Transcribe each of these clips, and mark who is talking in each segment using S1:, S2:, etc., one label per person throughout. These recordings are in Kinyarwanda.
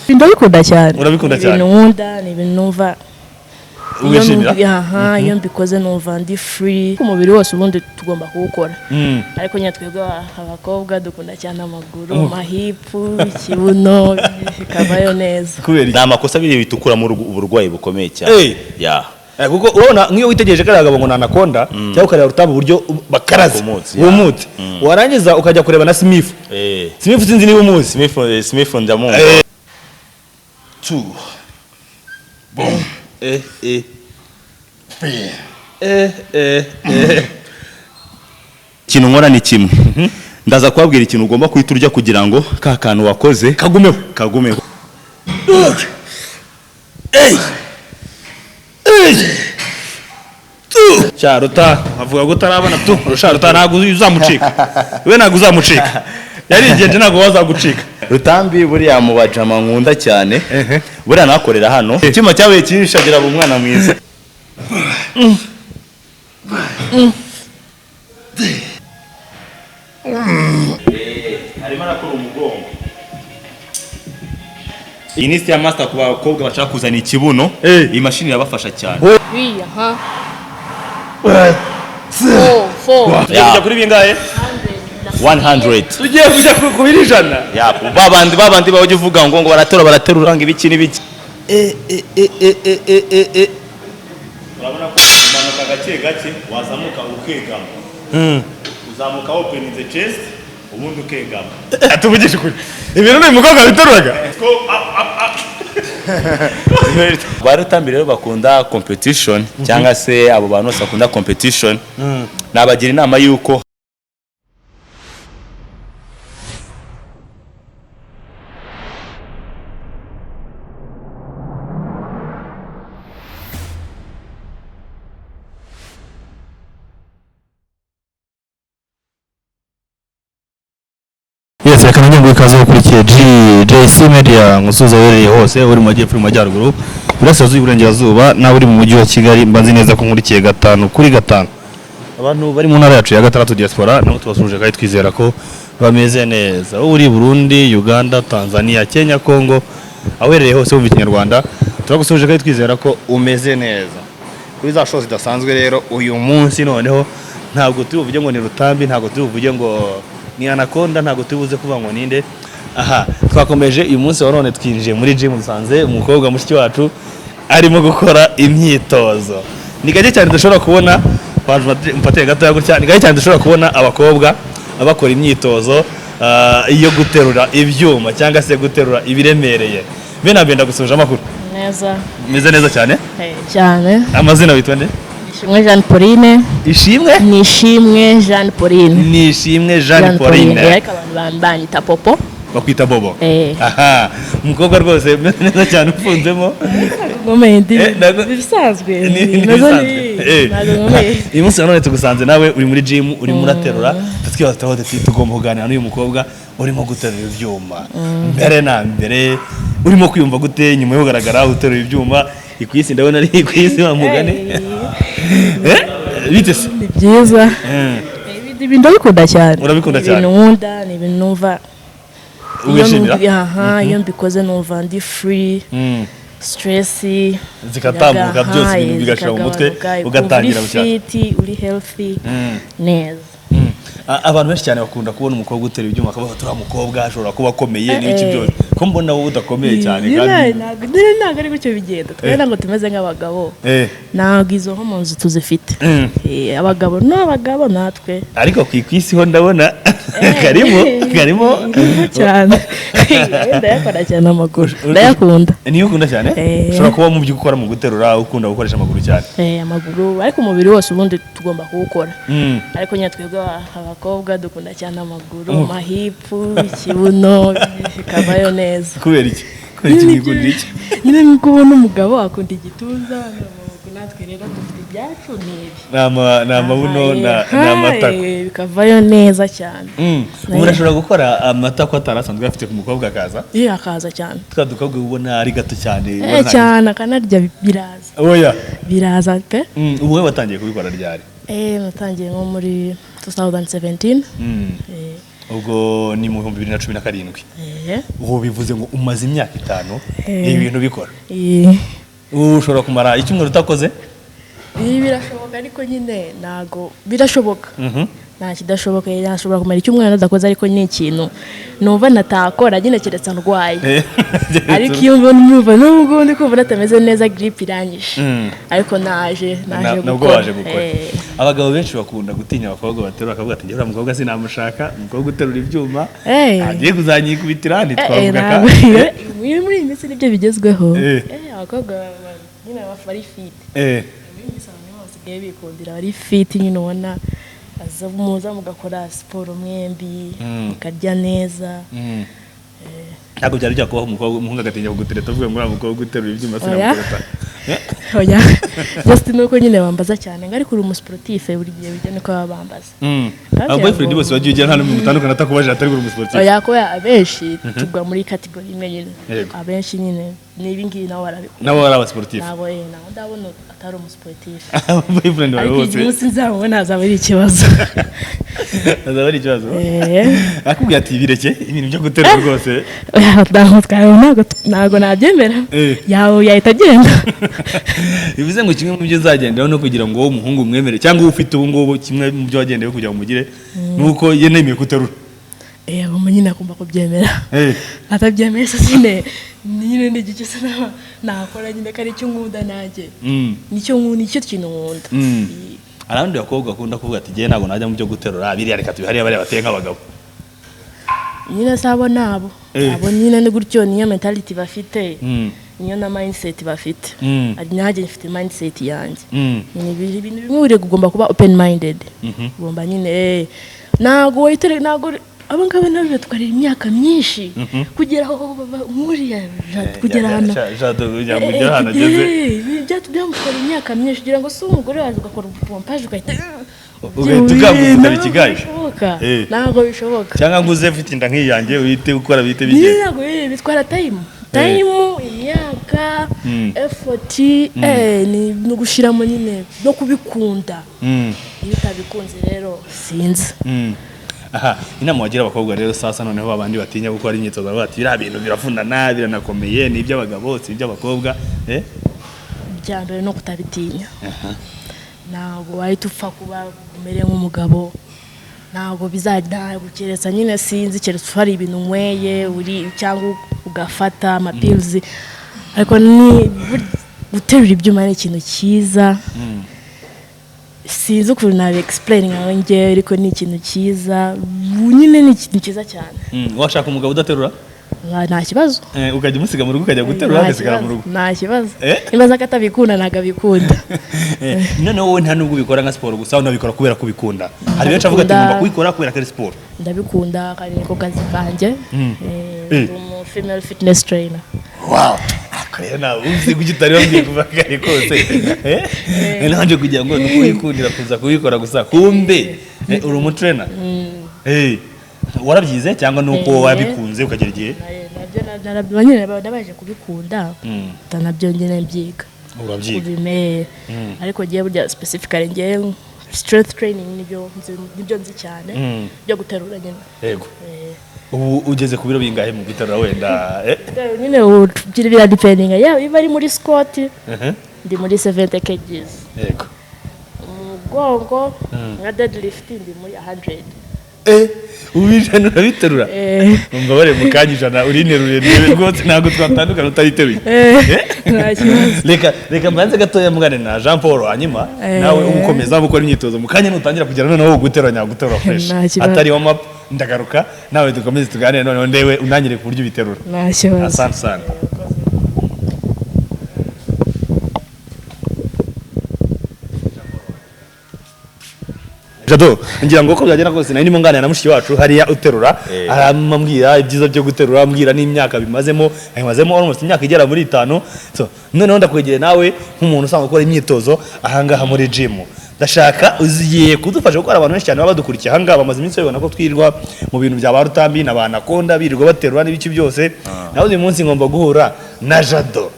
S1: ndabikunda cyane
S2: urabikunda cyane
S1: nkunda ni ibintu numva iyo mbikoze numva ndi free umubiri wose ubundi tugomba kuwukora ariko nyatwebwe abakobwa dukunda cyane amaguru amahipu ikibuno bikabayo neza
S3: kubera ni amakosa biri bitukura mu uburwayi bukomeye cyane ya
S2: kuko urabona nk'iyo witegereje kari agabo ngo nanakonda cyangwa ukareba Rutambi uburyo bakaraze umutse warangiza ukajya kureba na Smith Smith sinzi niba umuzi
S3: Smith ndamuzi 2 boom ikintu nkora ni kimwe ndaza kubabwira ikintu ugomba kwita urya kugira ngo ka kantu wakoze kagumeho
S2: Ruta avuga ngo utarabona tu Ruta ntago uzamucika we ntago uzamucika yarigenje ntago wazagucika
S3: Rutambi buriya mu bajama nkunda cyane buriya nakorera hano icyuma cyabaye kinishagira umwana mwiza harimo arakora umugongo iyi ni ya master ku bakobwa bashaka kuzana ikibuno iyi mashini irabafasha cyane
S2: kujya kuri bingahe
S3: 100
S2: tugiye kujya ku birijana
S3: babandi bajye uvuga ngo baraterura ngo ibiki n'ibiki urabona ko umanuka gake wazamuka ukegama uzamuka open the chest ubundi ukegama
S2: atuvugisha kuri ibintu ni umukobwa biteruraga
S3: Rutambi rero bakunda competition cyangwa se abo bantu bose bakunda competition nabagira inama yuko
S4: Yes, reka nanjye ngwikaze ukurikiye JC Media musuza wereye hose uri mu majyepfo mu majyaruguru burasirazuba iburengerazuba nawe uri mu mujyi wa Kigali mbanzi neza ko nkurikiye 5 abantu bari mu ntara yacu ya 6 diaspora nabo tubasuje kandi twizera ko bameze neza uri Burundi Uganda Tanzania Kenya Congo awereye hose mu Kinyarwanda turagusuje kandi twizera ko umeze neza kuri za shows zidasanzwe rero uyu munsi noneho ntabwo turi uvuge ngo ni Rutambi ntabwo turi uvuge ngo ni anakonda ntago tubuze kuva ngo ninde twakomeje uyu munsi wa none twinjiye muri gym dusanze umukobwa mushiki wacu arimo gukora imyitozo ni gaje cyane dushobora kubona mpateye gato ya gutya ni gaje cyane dushobora kubona abakobwa abakora imyitozo iyo guterura ibyuma cyangwa se guterura ibiremereye bena benda gusuje amakuru
S1: neza
S4: meze neza cyane
S1: cyane
S4: amazina witwa nde
S1: Ishimwe Jean Pauline
S4: Ishimwe
S1: Nishimwe Jean Pauline
S4: Nishimwe Jean Pauline
S1: ariko abantu banyita Popo
S4: bakwita Bobo umukobwa rwose neza cyane ufunzemo
S1: moment bisanzwe
S4: uyu munsi none tugusanze nawe uri muri gym uri muraterura twibazaho tugomba kuganira n'uyu mukobwa urimo guterura ibyuma mbere na mbere urimo kwiyumva gute nyuma yo kugaragara uterura ibyuma ikwisi ndabona ari ikwisi bamugane bitese
S1: ni byiza ibintu ndabikunda cyane
S2: urabikunda cyane
S1: nkunda ni ibintu numva
S2: ubishimira
S1: iyo mbikoze numva ndi free stress
S2: zikatambuka byose ibintu bigashira mu mutwe ugatangira
S1: bushyashya uri healthy neza
S4: abantu benshi cyane bakunda kubona umukobwa utera ibyuma akavuga tura mukobwa ashobora kuba akomeye n'ibiki byose ko mbona wowe udakomeye cyane kandi
S1: ntabwo ari gutyo bigenda twera ngo tumeze nk'abagabo ntabwo izo hormones tuzifite abagabo n'abagabo natwe
S4: ariko ku isi ho ndabona karimo
S1: cyane ndayakora cyane amaguru ndayakunda
S4: niyo ukunda cyane ushobora kuba mu byo ukora mu guterura ukunda gukoresha amaguru cyane
S1: amaguru ariko umubiri wose ubundi tugomba kuwukora ariko nyatwebwe abakobwa dukunda cyane amaguru amahipu ikibuno bikabayo neza
S4: kubera iki mwikundira iki
S1: nyine nk'uko ubona umugabo akunda igituza natwe rero dufite ibyacu
S4: ni amabuno n'amatako
S1: bikavayo neza cyane
S4: umuntu ashobora gukora amatako atarasanzwe afite ku mukobwa akaza
S1: akaza cyane
S4: twa dukobwa ubona ari gato cyane
S1: cyane akanarya biraza biraza pe
S4: ubu we watangiye kubikora ryari
S1: natangiye nko muri 2017
S2: ubwo ni mu 2017 ubu bivuze ngo umaze imyaka 5 ibintu bikora ushobora kumara icyumweru utakoze
S1: birashoboka ariko nyine nago birashoboka nta kidashoboka yashobora kumara icyumweru adakoze ariko ni ikintu numva natakora nyine keretse ndwaye ariko iyo numva nubwo ndi kumva natameze neza gripe irangije ariko naje
S2: gukora abagabo benshi bakunda gutinya abakobwa baterura akavuga ati njye umukobwa sinamushaka umukobwa uterura ibyuma agiye kuzanyikubitira ntitwavuga ka
S1: muri iyi minsi nibyo bigezweho abakobwa nyine bafari fit basigaye bikundira bari fit nyine ubona muza mugakora siporo mwembi mukarya neza
S2: ntabwo byari byakubaho umuhungu agatinya kugutereta avuga ngo uriya mukobwa uterura ibyuma sinamutereta
S1: oya just nuko nyine bambaza cyane ngo ariko uri umusportif buri gihe bijya niko bambaza
S2: boyfriend bose bagiye ujya nta n'umwe mutandukana atakubaje atari uri umusportif
S1: oya ko abenshi tugwa muri category imwe nyine abenshi nyine nibi ngibi nawe barabikora
S2: nabo ari abasportif
S1: nabo ndabona atari umusportif
S2: boyfriend wawe
S1: bose ariko umunsi nzabona azaba ari ikibazo
S2: azaba ari ikibazo akubwiye ati bireke ibintu byo guterura rwose
S1: ntabwo nabyemera yawe yahita agenda
S2: bivuze ngo kimwe mu byo nzagenderaho no kugira ngo wowe umuhungu umwemere cyangwa ufite ubu ngubu kimwe mu byo wagendeyeho kugira ngo umugire nuko yenemeye guterura
S1: abo nyine akumva kubyemera atabyemeye se nyine n'igihe cyose nakora nyine ko ari cyo nkunda nanjye nicyo kintu nkunda
S2: hari abandi bakobwa bakunda kuvuga ati ngewe ntabwo najya mu byo guterura biriya reka tubihariye bariya bateye nk'abagabo
S1: nyine sabo nabo abo nyine ni gutyo niyo mentality bafite niyo na mindset bafite ari nanjye mfite mindset yanjye ibintu bimwe ugomba kuba open minded ugomba nyine ntabwo abo ngabo nabo batwarira imyaka myinshi kugera aho muri kugera hano byamutwara imyaka myinshi kugira ngo si umugore waje ugakora pompaje ugahita
S2: ugaguza ikigaje
S1: ntabwo bishoboka
S2: cyangwa ngo uze ufite inda nk'iyanjye uhite gukora bihite bigenda
S1: ntabwo bitwara time imyaka effort ni ugushyiramo nyine no kubikunda iyo utabikunze rero sinzi
S2: aha inama wagira abakobwa rero sasa noneho babandi batinya gukora imyitozo bati biriya bintu birafundana biranakomeye ni iby'abagabo si iby'abakobwa
S1: bya mbere no kutabitinya ntabwo wahita upfa kuba umere nk'umugabo ntabwo bizajya gukereza nyine sinzi keretse ufari ibintu unyweye uri cyangwa ugafata amapills ariko ni guterura ibyuma ni ikintu cyiza sinzi ukuntu nabi explain nkawe ngewe ariko ni ikintu cyiza nyine ni ikintu cyiza cyane
S2: washaka umugabo udaterura
S1: nta kibazo
S2: ukajya umusiga mu rugo ukajya guterura agasigara mu rugo
S1: nta kibazo nibaza ko atabikunda ntabwo abikunda
S2: noneho wowe nta nubwo ubikora nka siporo gusa unabikora kubera ko ubikunda hari benshi avuga ati ngomba kubikora kubera ko ari siporo
S1: ndabikunda kandi niko kazi kanjye umu female fitness trainer
S2: wow rero nawe uzi kuki utari wambwiye kuva kare kose nanje kugira ngo nukuyikundira kuza kubikora gusa kumbe uri umutrainer warabyize cyangwa nuko wabikunze ukagera igihe
S1: nabyo nabaje kubikunda nabyo nyine mbyiga
S2: urabyiga
S1: ariko ngiye burya specifically ngiye strength training nibyo nzi cyane byo guterura nyine
S2: yego ubu ugeze ku biro bingahe mu guterura wenda
S1: nyine ugira bira depending iba ari muri squat ndi muri 70 kg
S2: yego
S1: umugongo nka deadlift ndi muri 100
S2: ubijana urabiterura umva bare mu kanya ijana urinerure niwe rwose ntabwo twatandukana utariteruye reka mbanze gatoya mugane na Jean Paul hanyuma nawe ukomeza gukora imyitozo mu kanya nutangira kugera noneho guterura nyaguterura fresh atari warm up ndagaruka nawe dukomeze tuganire noneho ndewe unangire ku buryo biterura asante sana Jado ngira ngo ko byagenda kose nari mungana na mushiki wacu hariya uterura aramambwira ibyiza byo guterura ambwira n'imyaka bimazemo almost imyaka igera muri 5 so noneho ndakwegere nawe nk'umuntu usanzwe gukora imyitozo ahangaha muri gym ndashaka uziye kudufasha gukora abantu benshi cyane babadukurikiye ahangaha bamaze iminsi babona ko twirwa mu bintu bya ba Rutambi na banakonda birirwa baterura n'ibiki byose naho uyu munsi ngomba guhura na Jado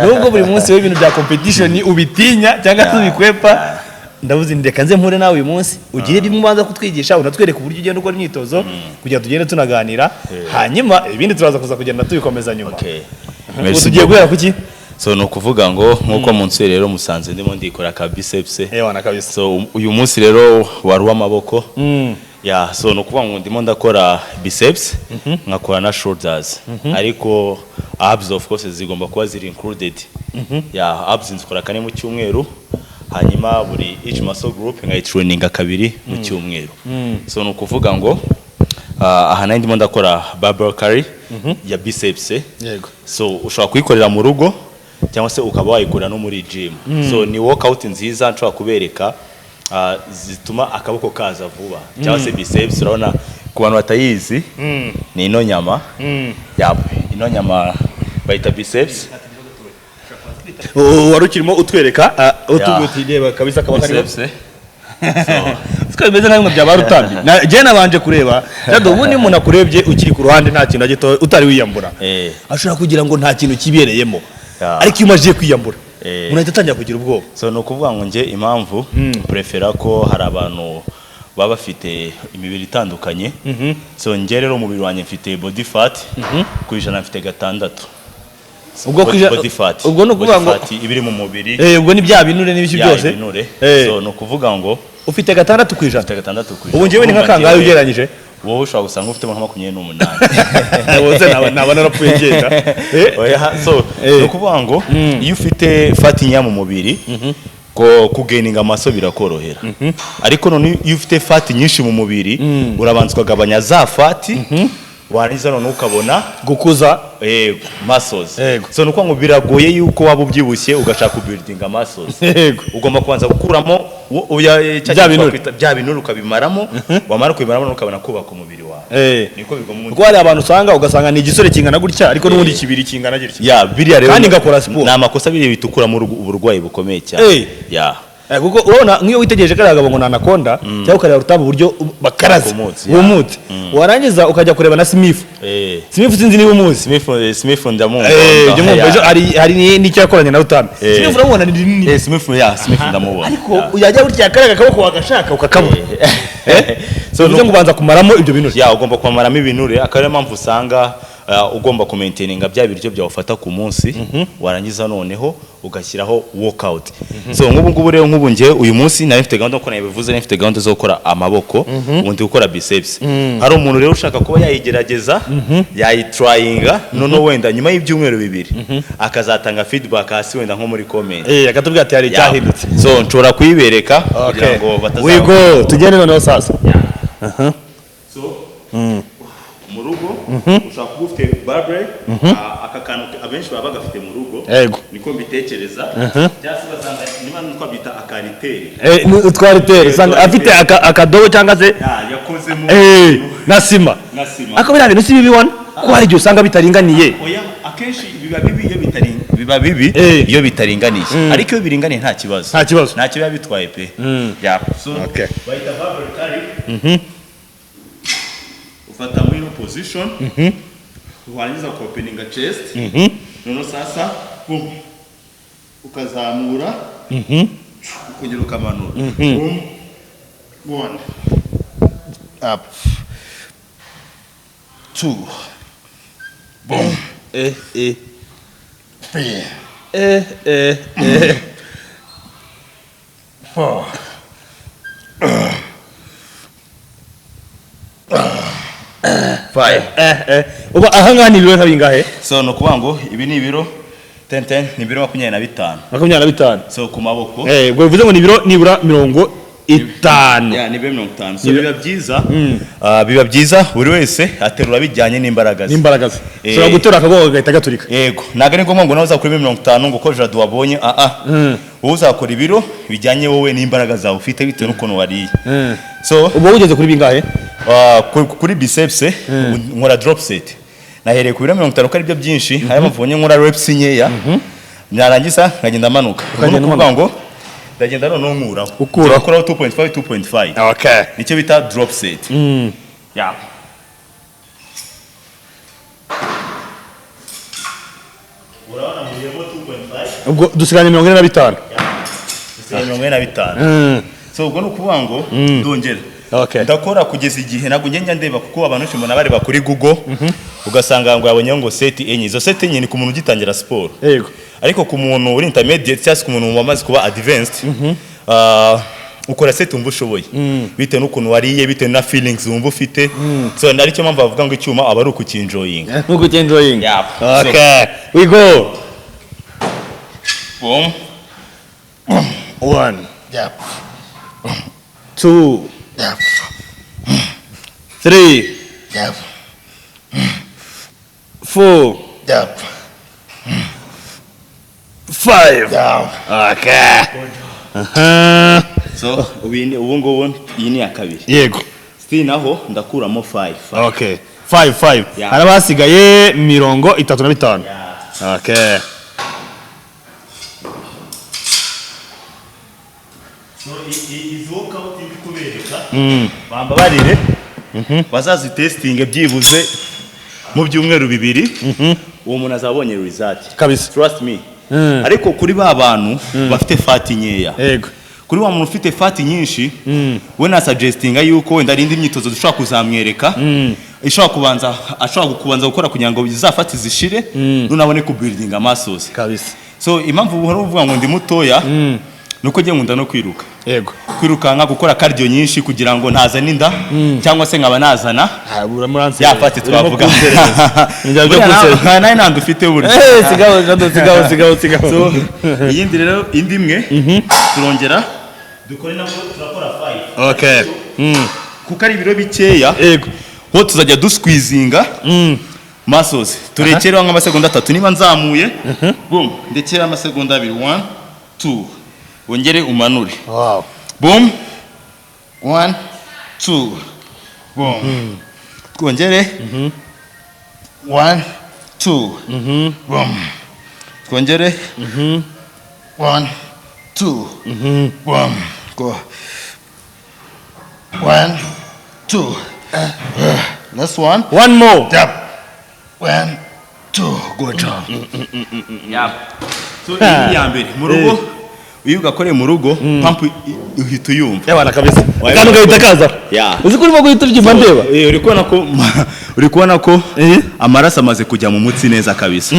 S2: nubwo buri munsi w'ibintu bya competition ubitinya cyangwa tubikwepa ndavuze ndeka nze mpure nawe uyu munsi ugire bimwe ubanza kutwigisha unatwereka uburyo ugenda ukora imyitozo kugira tugende tunaganira hanyuma ibindi turaza kuza kugenda tubikomeza nyuma. Tugiye guhera kuki?
S3: So no kuvuga ngo nkuko munsi rero musanze ndimo ndikora ka biceps.
S2: Wana kabisa.
S3: So uyu munsi rero waruwa amaboko. So no kuvuga ngo ndimo ndakora biceps nkakora na shoulders. Ariko abs of course zigomba kuba ziri included. Abs nzikora kane mu cyumweru. Hanyuma buri each muscle group ngayitraininga kabiri mu cyumweru. So no kuvuga ngo aha nandi ndimo ndakora barbell curry ya biceps.
S2: Yego.
S3: So ushobora kuyikorera mu rugo cyangwa se ukaba wayikorera no muri gym. So ni workout nziza nshobora kubereka zituma akaboko kaza vuba cyangwa se biceps urabona ku bantu batayizi ni ino nyama. Ino nyama bayita biceps.
S2: Warukirimo utwereka utugutije kabisa kaba kari
S3: biceps.
S2: Siko bimeze nka bya Rutambi. Je nabanje kureba cyado ubundi umuntu akurebye ukiri ku ruhande nta kintu agito utari wiyambura. Ashobora kugira ngo nta kintu kibereyemo. Ariko iyo umaje kwiyambura unahita atangira kugira ubwoba.
S3: So no kuvuga ngo nje impamvu prefera ko hari abantu baba bafite imibiri itandukanye. So nje rero umubiri wanjye mfite body fat ku ijana mfite 6.
S2: Ubwo
S3: body fat.
S2: Ubwo no kuvuga ngo
S3: ibiri mu mubiri.
S2: Ubwo ni bya binure n'ibiki byose.
S3: So no kuvuga ngo
S2: ufite 6 ku ijana.
S3: Ufite 6 ku ijana.
S2: Ubu njewe ni nka kangahe ugereranyije?
S3: Wowe ushobora gusanga ufite 28.
S2: Wowe nabana rapfuye ngenda.
S3: So no kuvuga ngo iyo ufite fat nya mu mubiri kugaininga amaso birakorohera. Ariko none iyo ufite fat nyinshi mu mubiri urabanzwa gabanya za fat wariza none ukabona
S2: gukuza
S3: muscles. So nuko ngo biragoye yuko waba ubyibushye ugashaka building muscles. Ugomba kubanza gukuramo bya binure ukabimaramo wamara kubimaramo ukabona kubaka umubiri wawe. Niko bigomba.
S2: Kuko hari abantu usanga ugasanga ni igisore kingana gutya ariko n'ubundi kibiri kingana gutya.
S3: Biriya rero
S2: kandi ngakora sport.
S3: Na makosa biri bitukura mu uburwayi bukomeye cyane.
S2: Kuko urabona nk'iyo witegereje kari agabo ngo nanakonda cyangwa ukareba Rutambi uburyo bakaraze umutse warangiza ukajya kureba na Smith. Smith sinzi niba umuzi.
S3: Smith ndamumva.
S2: Hari n'icyo yakoranye na Rutambi. Smith urabona ni nini.
S3: Smith ndamubona.
S2: Ariko uyajya gutya karaga akaboko wagashaka ukakabura. So ngo ubanza kumaramo ibyo binure.
S3: Ugomba kumaramo ibinure akari mpamvu usanga ugomba kumaintaininga bya biryo bya ufata ku munsi warangiza noneho ugashyiraho workout. So ngubu rero ngubu nje uyu munsi nari mfite gahunda ko nabivuze nari mfite gahunda zo gukora amaboko ubundi gukora biceps. Hari umuntu rero ushaka kuba yayigerageza yayitryinga none wenda nyuma y'ibyumweru 2 akazatanga feedback hasi wenda nko muri comment.
S2: Akatubwira ati hari cyahindutse.
S3: So nshobora kuyibereka kugira ngo
S2: batazaho. Tugende noneho sasa.
S3: So mu rugo ushaka kuba ufite barbell aka kantu abenshi baba bagafite mu rugo niko mbitekereza cyangwa se bazanga niba nuko bita akariteri
S2: utwariteri usanga afite akadobo cyangwa se
S3: yakozemo
S2: na sima ako biriya bintu si bibibona ko hari igihe usanga bitaringaniye.
S3: Akenshi biba bibi iyo bitaringaniye ariko iyo biringaniye nta kibazo ntacyo biba bitwaye pe. So bayita barbell curry. Ufata muri no position warangiza ku opening chest none sasa ukazamura ukongera ukamanura 1 up 2 boom 3 4
S2: uba ahanga ni ibiro ntabingahe.
S3: So no kuvuga ngo ibi ni ibiro 10 ni ibiro
S2: 25.
S3: So ku maboko
S2: ubwo bivuze ngo ni ibiro nibura 50.
S3: Ni ibiro 50. So biba byiza buri wese aterura bijyanye n'imbaraga ze.
S2: So gutora akagogo gahita gaturika.
S3: Naga ni ngombwa ngo nawe uzakora 50 ngo ko jadu wabonye wowe uzakora ibiro bijyanye wowe n'imbaraga zawe ufite bitewe n'ukuntu wariye. So
S2: ubwo ugeze kuri bingahe?
S3: Kuri biceps nkora drop set nahereye ku biro 50 ko ari byo byinshi hari amavunye nkora reps nkeya narangiza nkagenda manuka kuvuga ngo ndagenda none nkuraho ukuraho 2.5 nicyo bita drop set. urabona mu 2.5
S2: ubwo dusiganye 45.
S3: 45 so ubwo nukuvuga ngo ndongera ndakora kugeza igihe ntabwo ngenda ndeba kuko abantu benshi mbona bareba kuri Google ugasanga ngo yabonye ngo set enye izo set enye ni ku muntu ugitangira sport
S2: yego
S3: ariko ku muntu uri intermediate cyangwa ku muntu wamaze kuba advanced ukora set umva ushoboye bitewe n'ukuntu wariye bitewe na feelings wumva ufite so ndari cyo mpamvu bavuga ngo icyuma aba ari ukukinjoying
S2: okay we go
S3: boom
S2: 1 2 3 4 5 okay
S3: so ubu ngubu iyi ni ya kabiri
S2: yego
S3: still naho ndakuramo 5
S2: okay 5 harabasigaye 35 okay
S3: so izi workout ndi kubereka bamba barire bazazi testing byibuze mu byumweru bibiri uwo muntu azabonye result
S2: kabisa
S3: trust me ariko kuri ba bantu bafite fat nkeya
S2: yego
S3: kuri wa muntu ufite fat nyinshi we na suggesting yuko wenda rindi imyitozo dushobora kuzamwereka ashobora kubanza gukora kugira ngo bizafate zishire nunabone ku building muscles
S2: kabisa
S3: so impamvu buhoro uvuga ngo ndi mutoya nuko ngiye nkunda no kwiruka
S2: yego
S3: kwirukanka gukora cardio nyinshi kugira ngo ntazane inda cyangwa se nkaba nazana yafate twavuga nawe nandi ufite buryo
S2: sigaho
S3: so iyindi rero indi imwe turongera dukore nabwo turakora 5
S2: okay
S3: kuko ari ibiro bikeya
S2: yego
S3: ho tuzajya dusqueezinga muscles turekereho nk'amasegonda 3 niba nzamuye boom ndekera amasegonda 2 1 2 wongere umanure
S2: wow
S3: boom 1 2 boom twongere 1 2 boom twongere 1 2 boom go 1 2 last one
S2: more
S3: tap 1 2 good job yeah so iyi ya mbere mu rugo uyu gakoreye mu rugo pump uhita uyumva
S2: yabana kabisa kandi ugahita kaza uzi ko urimo guhita uryima ndeba
S3: uri kubona ko amaraso amaze kujya mu mutsi neza kabisa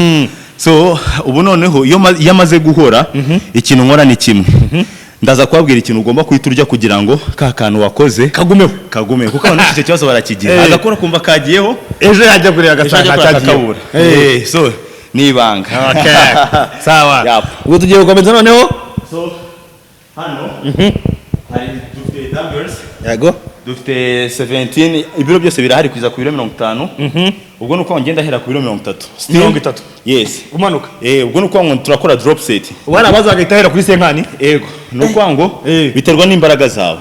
S3: so ubu noneho iyo yamaze guhora ikintu nkora ni kimwe ndaza kubabwira ikintu ugomba kuhita urya kugira ngo ka kantu wakoze kagumeho kuko abantu icyo kibazo barakigira agakora kumva kagiyeho
S2: ejo yajya kureba agasanga
S3: cyakabura so nibanga
S2: okay sawa ubwo tugiye gukomeza noneho
S3: so hano hari dufite dumbbells
S2: yego
S3: dufite 17 ibiro byose birahari kwiza ku biro 50 ubwo nuko ngenda hera ku biro 30
S2: 30
S3: yes
S2: umanuka
S3: ubwo nuko ngo turakora drop set
S2: ubana bazagahita hera kuri senkani
S3: yego nuko ngo biterwa n'imbaraga zawe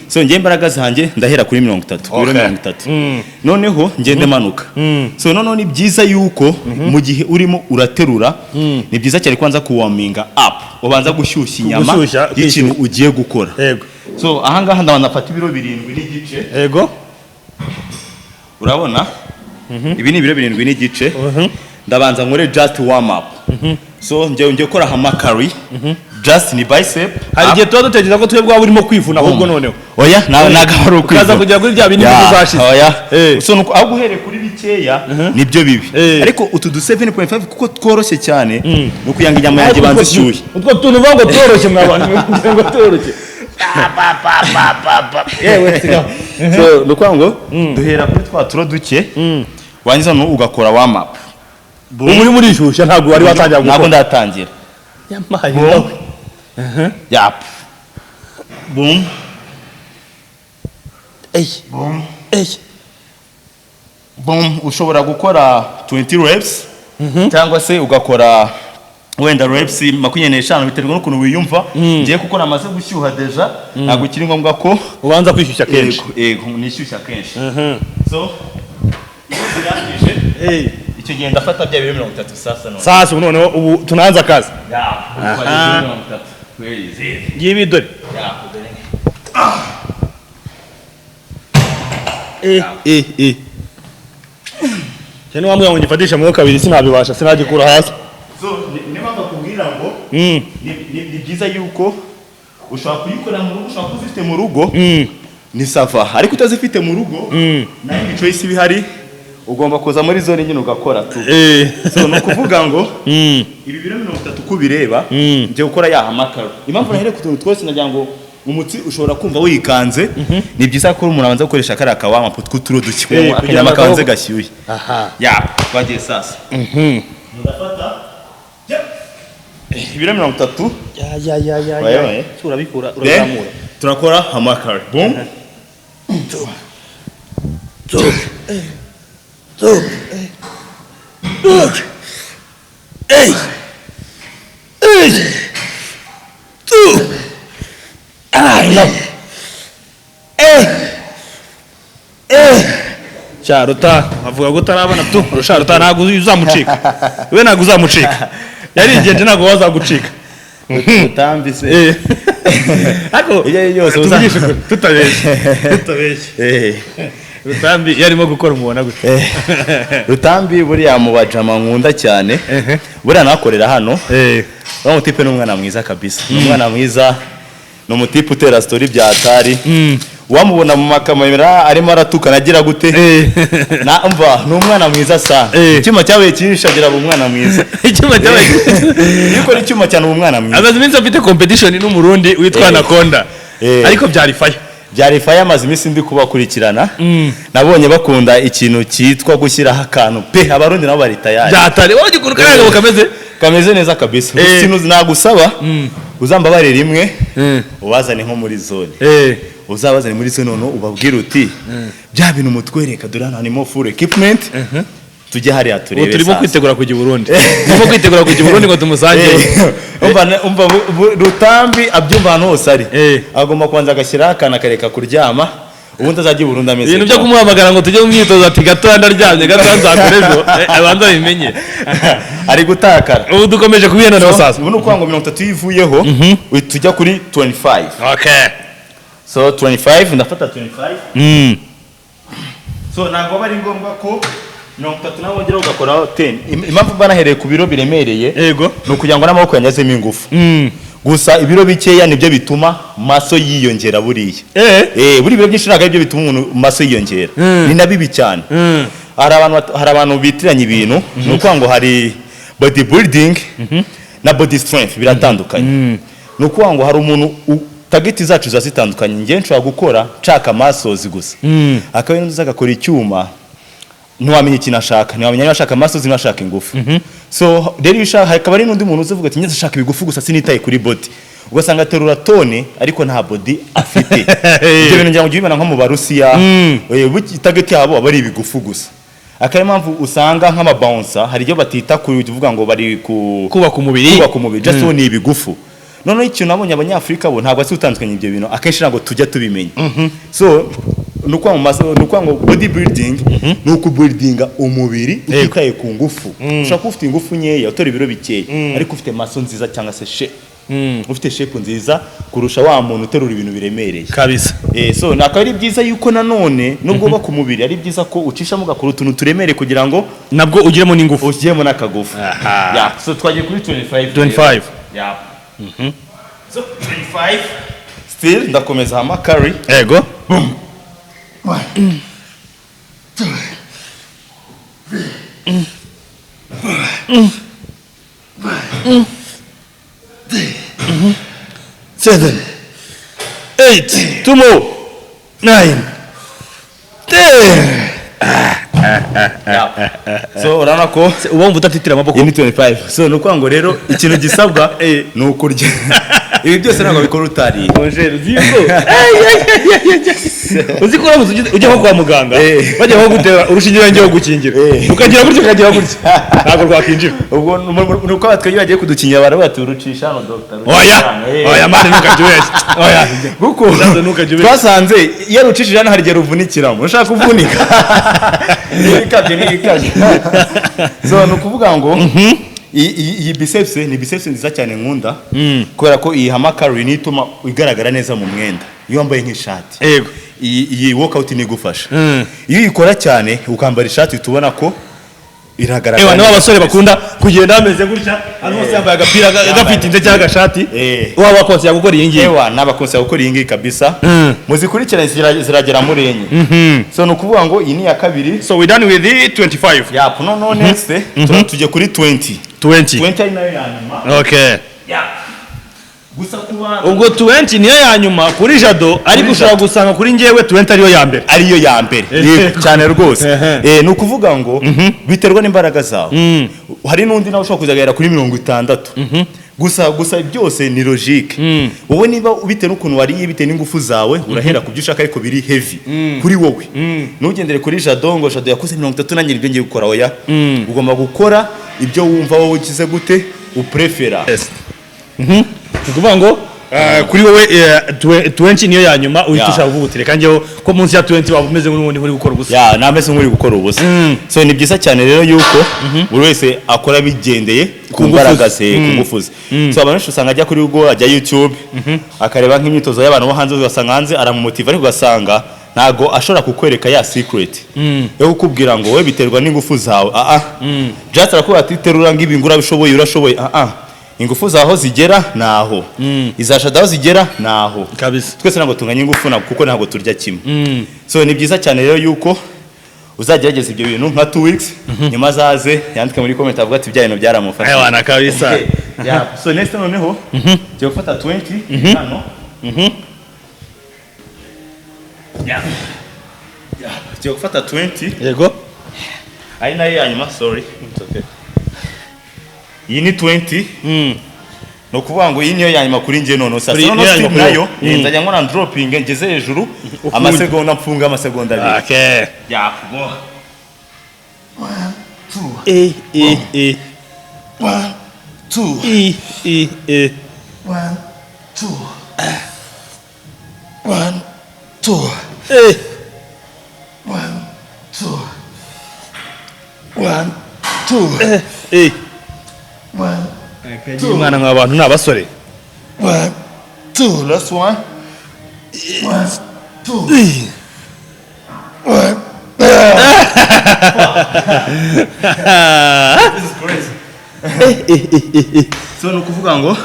S3: so ngiye imbaraga zanjye ndahera kuri 30 ku biro 30 noneho ngende manuka so noneho ni byiza yuko mu gihe urimo uraterura ni byiza cyane kwanza kuwarminga up ubanza gushyushya inyama y'ikintu ugiye gukora
S2: yego
S3: so ahangaha ndabafata ibiro 7 n'igice
S2: yego
S3: urabona ibi ni ibiro 7 n'igice ndabanza nkore just warm up so ngiye gukora hama carry just ni bicep
S2: hari igihe tuba dutekereza ko twebwe urimo kwivuna ahubwo noneho
S3: oya nagahoro kwivuna
S2: kaza kujya kuri bya bindi bizashize
S3: oya so nuko aho guhere kuri bikeya nibyo bibi ariko utu du 7.5 kuko tworoshye cyane nuko yanga inyama yanjye banze ishyuye
S2: utwo tuntu ngo tworoshye mwabantu ngo tworoshye
S3: yewe so nuko ngo duhera kuri twa turo duke wangiza no ugakora warm up
S2: muri ishyushya ntabwo wari watangira gukora
S3: ntabwo ndatangira
S2: yamaye
S3: yap boom boom ushobora gukora 20 reps cyangwa se ugakora wenda reps 25 biterwa n'ukuntu wiyumva ngiye kuko namaze gushyuha deja ntabwo kiri ngombwa ko
S2: ubanza kwishyushya kenshi
S3: yego nishyushya kenshi so icyo gihe ndafata bya biro 30
S2: sasa noneho ubu tunaanza kazi ngibi dore cyane wamwe ngo ngifatisha mu kabiri sinabibasha sinagikura hasi
S3: so niba bakubwira ngo ni byiza yuko ushobora kuyikora mu rugo ushobora kuzifite mu rugo ni sava ariko utazifite mu rugo nayo imico y'isi bihari ugomba kuza muri zone nyine ugakora tu so no kuvuga ngo ibi biro 30 kubireba nje gukora ya amakaro impamvu nahere kutuntu twose nagira ngo umutsi ushobora kumva wikanze ni byiza ko umuntu abanza gukoresha kara kawama pututuro dukikuye akanyama kanze gashyuye ya twagiye sasa ndafata ibiro 30
S2: ya turabikura urazamura
S3: turakora amakaro boom
S2: Ruta avuga ko utarabona tu Ruta ntabwo uzamucika we ntabwo uzamucika yarigenje ntabwo wazagucika
S3: utambise
S2: ako
S3: yose
S2: tutabeshye Rutambi yarimo gukora umubona gute
S3: Rutambi buriya mu bajama nkunda cyane buriya nakorera hano wa mutipe n'umwana mwiza kabisa n'umwana mwiza no mutipe utera story bya atari wamubona mu makamera arimo aratukana agira gute na umva n'umwana mwiza sana icyuma cyabaye kinishagira mu mwana mwiza
S2: icyuma cyabaye
S3: yuko ari icyuma cyane mu mwana mwiza
S2: abazi minsi afite competition n'umurundi witwa Nakonda ariko byari faya amazi iminsi ndi kubakurikirana nabonye bakunda ikintu cyitwa gushyiraho akantu pe abarundi nabo bari tayari byatari wowe gikuruka nabo
S3: kameze neza kabisa ikintu nagusaba uzambabare rimwe ubazane nko muri zone uzabazane muri zone none ubabwira uti bya bintu mutwereka dore hano harimo full equipment tujye hariya turebe
S2: turimo kwitegura kujya Burundi turimo kwitegura kujya Burundi ngo tumusange
S3: umva Rutambi abyumva hano hose ari agomba kwanza agashyira akana kareka kuryama ubundi azajya Burundi ameze
S2: ibintu byo kumuhamagara ngo tujye mu myitozo ati gato ndaryamye gato nzakorejo abanza bimenye
S3: ari gutakara
S2: ubu dukomeje kubiyana na sasa
S3: ubu nuko ngo 30 yivuyeho tujya kuri 25
S2: okay
S3: so 25 ndafata 25 so ntabwo bari ngombwa ko 30 nawe wongera ugakora 10 impamvu banahereye ku biro biremereye
S2: yego
S3: no kugira ngo n'amaboko yanyazemo ingufu gusa ibiro bikeya nibyo bituma maso yiyongera buriya buri biro byinshi ntabwo aribyo bituma umuntu maso yiyongera ni nabibi cyane hari abantu bitiranya ibintu nuko ngo hari body building na body strength biratandukanye nuko ngo hari umuntu tageti zacu zazitandukanye ngiye nshobora gukora nshaka masozi gusa akaba nzi agakora icyuma ntiwamenye ikintu ashaka ntiwamenye ashaka masozi n'ashaka ingufu so rero ishaka hakaba ari n'undi muntu uzivuga ati ngiye ashaka ibigufu gusa sinitaye kuri body ugasanga aterura tone ariko nta body afite ibyo bintu ngira ngo bibana nko mu Barusiya tageti yabo aba ari ibigufu gusa akaba impamvu usanga nk'amabouncer hari ibyo batita kuvuga ngo bari
S2: kubaka umubiri
S3: just ni ibigufu noneho ikintu nabonye abanyafrika bo ntabwo asi utandukanye ibyo bintu akenshi ntabwo tujya tubimenya so nuko ngo body building nuko buildinga umubiri ukikaye ku ngufu ushaka ufite ingufu nyeya utora ibiro bikeya ariko ufite maso nziza cyangwa se shape ufite shape nziza kurusha wa muntu uterura ibintu biremereye
S2: kabisa
S3: so nakaba ari byiza yuko nanone nubwo baka umubiri ari byiza ko ucishamo gakuru utuntu turemereye kugira ngo
S2: nabwo ugiremo n'ingufu
S3: ugiyemo n'akagufu so twagiye kuri
S2: 25
S3: so 25 still ndakomeza amakari
S2: yego
S3: Seven,
S2: 8 2 more 9 10
S3: so urana ko
S2: ubumva utatitira amaboko
S3: ni 25 so nuko ngo rero ikintu gisabwa ni ukurya ibi byose ntabwo bikora utari
S2: bonjour zizo uzi ko ujye nko kwa muganga bajya nko gutera urushinge ngiye gukingira ukagira gutyo ukagira gutyo ntabwo rwakinjira
S3: ubwo nuko batwaye bagiye kudukingira barabati urucisha no doctor
S2: oya mari ntukajubeshye oya
S3: guko twasanze iyo rucishije hano hari gihe ruvunikiramo ushaka kuvunika ikabye so nukuvuga ngo iyi biceps ni biceps nziza cyane nkunda kubera ko iyi hamakari nituma igaragara neza mu mwenda iyo wambaye nk'ishati
S2: yego
S3: iyi workout ni gufasha iyo ikora cyane ukambara ishati tubona ko iragaragara.
S2: Ewa n'aba basore bakunda kugenda bameze gutya hano hose yambaye agapira gafite inze cyangwa agashati waba wakonse gukora iyi ngiyi.
S3: Ewa n'abakonse gukora iyi ngiyi kabisa. Muzikurikirane ziragera muri enye. So no kuvuga ngo iyi ni ya kabiri.
S2: So we done with the 25.
S3: Yeah, no next tujye kuri 20 ari nayo ya nyuma.
S2: Okay.
S3: Yeah. Gusa kuba
S2: ubwo 20 niyo ya nyuma kuri Jado ariko ushobora gusanga kuri njyewe 20 ariyo ya mbere.
S3: Ariyo ya mbere. Cyane rwose. No kuvuga ngo biterwa n'imbaraga zawe. Hari n'undi nawe ushobora kuzagera kuri 60. Gusa byose ni logique. Wowe niba ubite n'ukuntu wariye bite n'ingufu zawe urahera ku byo ushaka ariko biri heavy kuri wowe. Nugendere kuri Jado ngo Jado yakoze 30 nanjye nibyo ngiye gukora oya. Ugomba gukora ibyo wumva wowe ukize gute uprefera.
S2: Ukuvuga ngo kuri wowe 20 niyo ya nyuma uhita ushaka kuvugutire kanjyeho ko munsi ya 20 waba umeze nk'undi uri gukora ubusa.
S3: Ya nameze nk'uri gukora ubusa. So ni byiza cyane rero yuko buri wese akora bigendeye ku mbaraga ze ku ngufu ze. So abantu usanga ajya kuri Google ajya YouTube akareba nk'imyitozo y'abantu bo hanze ugasanga hanze aramumotiva ariko ugasanga ntago ashobora kukwereka ya secret yo kukubwira ngo wowe biterwa n'ingufu zawe. Just arakubwira ati terura ngibingura bishoboye urashoboye. Ingufu zaho zigera naho izashadaho zigera naho
S2: kabisa.
S3: Twese ntabwo tunganya ingufu kuko ntabwo turya kimwe. So ni byiza cyane rero yuko uzagerageza ibyo bintu nka 2 weeks nyuma zaze yandike muri comment avuga ati byayino byaramufasha.
S2: Ewana kabisa.
S3: Yeah. So next noneho cyo gufata 20 hano. Yeah. Cyo gufata 20
S2: yego
S3: ari nayo ya nyuma sorry. Okay. Iyi ni 20 no kuvuga ngo iyi niyo ya nyuma kuri nje none sasa no nayo nzajya nkora dropping ngeze hejuru amasegonda mfunga amasegonda abiri.
S2: Okay.
S3: Ya go
S2: 1 2
S3: 1 2
S2: 1 2
S3: 1 2 1 2
S2: umwana nk'abantu n'abasore.
S3: 1 2 last one 1 2 This is crazy. So no kuvuga ngo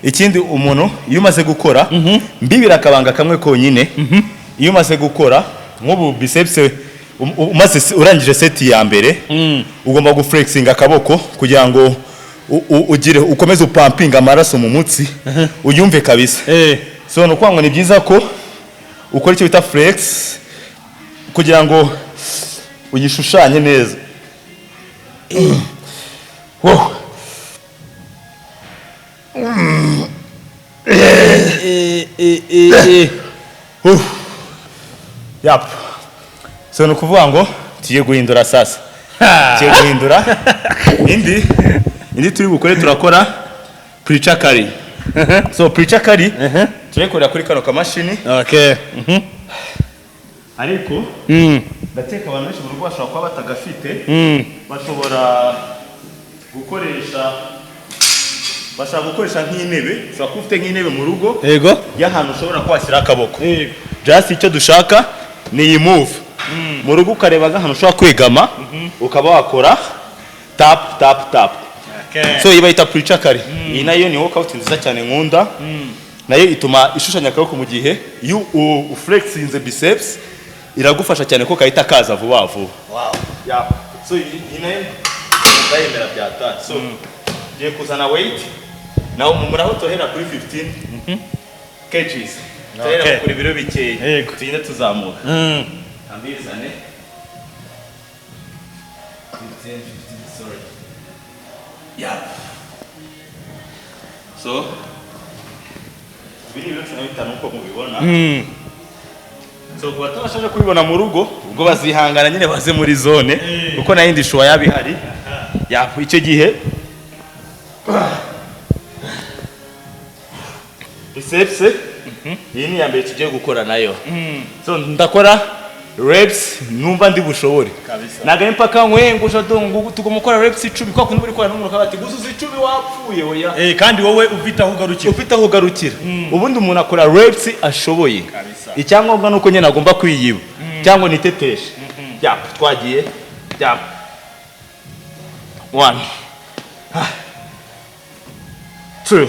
S3: ikindi umuntu iyo umaze gukora mbibira akabanga kamwe konyine iyo umaze gukora nk'ubu biceps umaze urangije set ya mbere ugomba guflexinga akaboko kugira ngo ugire ukomeze upampinga amaraso mu mutsi uyumve kabisa. So no kwangwa ni byiza ko ukora icyo bita flex kugira ngo uyishushanye neza. Wow. Yap. So no kuvuga ngo tugiye guhindura sasa. Tugiye guhindura indi turi bukore turakora preacher curry. So preacher curry turekorera kuri kano kamashini.
S2: Okay.
S3: Ariko ndateka abantu benshi mu rugo bashobora kuba batagafite bashobora gukoresha nk'intebe. Ushobora kuba ufite nk'intebe mu rugo
S2: yego
S3: y'ahantu ushobora kwashyira akaboko. Just icyo dushaka ni iyi move mu rugo ukareba ahantu ushobora kwegama ukaba wakora tap tap tap. So iba ita preacher curry. Iyi nayo ni workout nziza cyane nkunda. Nayo ituma ishushanya akaboko mu gihe iyo uflexinze biceps iragufasha cyane ko kahita kaza vuba vuba. Wow. Yeah. So iyi nayo ndayemera byata. So je kuzana weight naho mumuraho tohera kuri 15 kgs. Tohera kuri biro bikeye. Tugende tuzamuka. Ambizane 15 sorry. Yeah. So biri biro tunabitana uko mubibona. So kuba tabashaje kubibona mu rugo ubwo bazihangana nyine baze muri zone kuko na yindi showa yabihari. Ya icyo gihe biceps iyi ni yambere tugiye gukora nayo. So ndakora reps numva ndi bushobore kabisa. Nagaye mpaka nkwenguja dongo tugomukora reps 10 kwa kundi buri kora n'umuntu kabati gusuza 10 wapfuye oya.
S2: Kandi wowe ufite aho ugarukira.
S3: Ubundi umuntu akora reps ashoboye kabisa. Icyangombwa nuko nyene agomba kwiyiba cyangwa nitetesha. Ya twagiye. Ya 1 2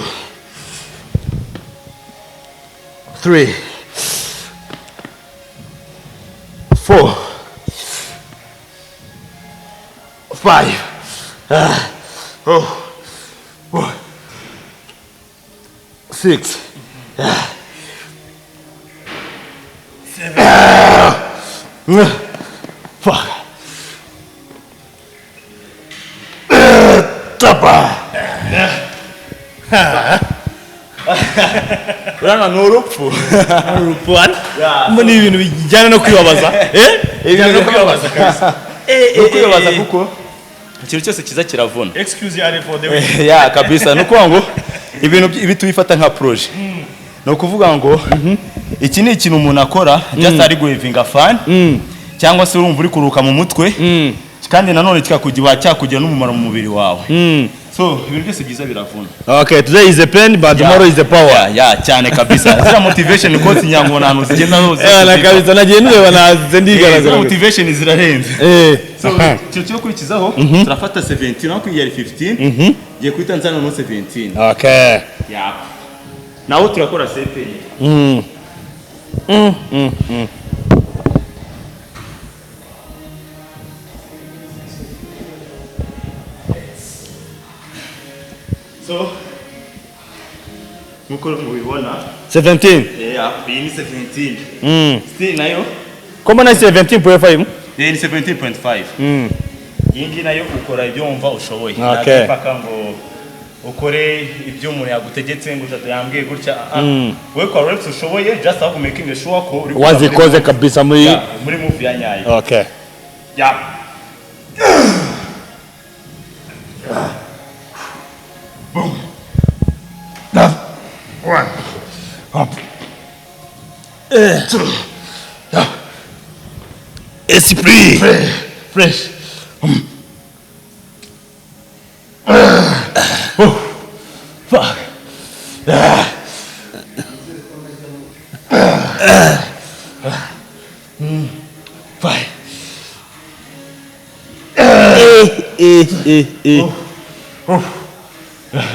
S3: 3 4 5 6 fuck. Tapa. Urana n'urupfu.
S2: Urupfu hano. Mbona ibintu bijyana no kwibabaza.
S3: Ibintu no kwibabaza kabisa. No kwibabaza kuko ikintu cyose kiza kiravuna.
S2: Excuse you for the way.
S3: Ya kabisa nuko ngo ibintu ibi tubifata nka project. No kuvuga ngo iki ni ikintu umuntu akora just ari guhavinga fan cyangwa se urumva uri kuruka mu mutwe kandi nanone cyakugira n'umumaro mu mubiri wawe. So ibintu byose byiza biravuna.
S2: Okay, today is a pain but tomorrow is a power.
S3: Ya cyane kabisa. Zira motivation coach nyango nanu zigenda zose.
S2: Na kabisa nagiye nureba naze ndigaragara.
S3: Motivation zirarenze. So cyo kurikizaho turafata 17 no kwiyari 15. Giye kwita nzana no 17.
S2: Okay.
S3: Ya. Nawe turakora sepe. So, muko mubibona
S2: 17.
S3: Yeah, ni 17. Still nayo?
S2: Koma na 17.5?
S3: Ni 17.5. Yingi nayo ukora ibyo wumva ushoboye.
S2: Okay.
S3: Paka ngo ukore ibyo umuntu yagutegetse ngo utayambwiye gutya. Wewe kwa reps ushoboye just have making sure ko uri
S2: wazikoze kabisa muri
S3: move ya nyayo.
S2: Okay.
S3: Yeah. Boom. Down. 1. Up. 2. Down.
S2: Esprit.
S3: Fresh. Fuck. Five.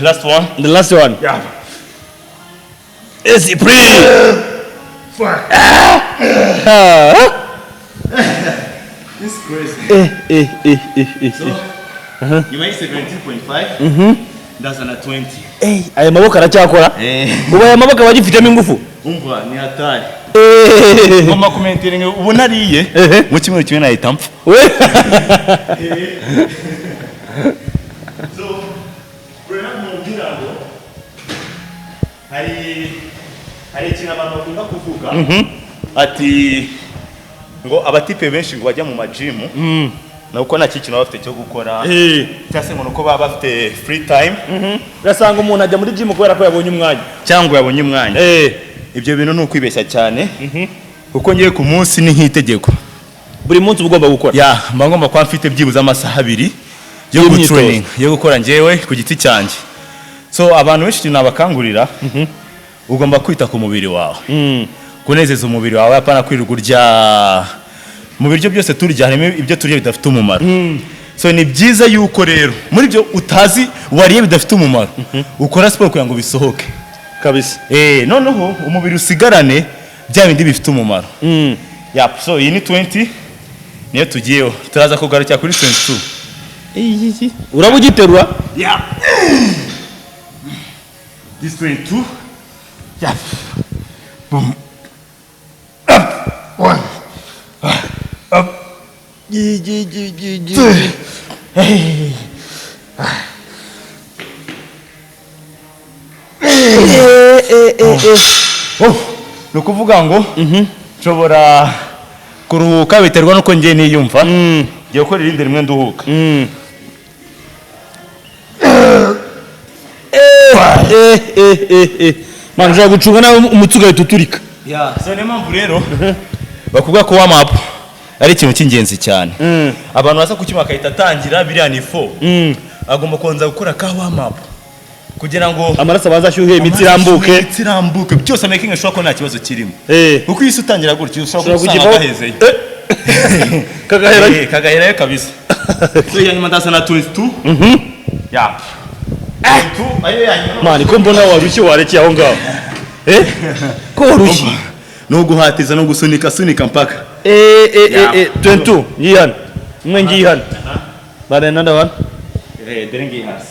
S3: Last one.
S2: The last one.
S3: Yeah.
S2: Esprit.
S3: Fuck. This is crazy. So, you make 17.5. That's an 20.
S2: Aya maboko aracyakora. Ubu aya maboko abagifitemo ingufu.
S3: Umva ni hatari. Ngoma kumenteringa ubu nariye mu kimwe kimwe nahita mpfa. So, Brian Mubirago hari ikintu abantu bakunda kuvuga ati ngo abatipe benshi ngo bajya mu majimu nuko nta kintu bafite cyo gukora cyase ngo nuko baba bafite free time
S2: urasanga umuntu ajya muri gym kubera ko yabonye umwanya
S3: cyangwa yabonye umwanya ibyo bintu ni ukwibeshya cyane kuko ngiye ku munsi ni nk'itegeko
S2: buri munsi ugomba gukora
S3: ya mba ngomba kuba mfite byibuze amasaha 2 yo gutraining yo gukora ngewe ku giti cyanjye. So abantu benshi nabakangurira ugomba kwita ku mubiri wawe kunezeza umubiri wawe apana kwirirwa urya mu biryo byose turya harimo ibyo turya bidafite umumaro. So ni byiza yuko rero muri byo utazi wariye bidafite umumaro ukora sport kugira ngo bisohoke
S2: kabisa.
S3: Noneho umubiri usigarane bya bindi bifite umumaro. So iyi ni 20 niyo tugiyeho turaza kugarukira kuri 22.
S2: Urabugiterura?
S3: Yeah. This 22. Yeah. Boom. Up. 1. Up. Hey. No kuvuga ngo nshobora kuruhuka biterwa nuko ngiye niyumva ngiye gukora irindi rimwe nduhuka.
S2: Man ushaka gucunga nawe umutsuga tuturika.
S3: So niyo mpamvu rero bakuvuga ko warm up ari ikintu cy'ingenzi cyane. Abantu baza kucyuma akahita atangira biriya ni 4 agomba kubanza gukora ka warm up kugira ngo
S2: amaraso abanza ashyuhe imitsi irambuke
S3: byose making sure ko nta kibazo kirimo kuko iyo utangira gutyo ushobora gusanga gahezeye kagahera kabisa so yanyuma ndasa na 22 ya ayo yanyuma
S2: mani ko mbona warushye warekeye aho ngaho ko warushye
S3: no guhatiza no gusunika mpaka
S2: 22 yihana mwe ngihana bare nanda wan
S3: dere ngihana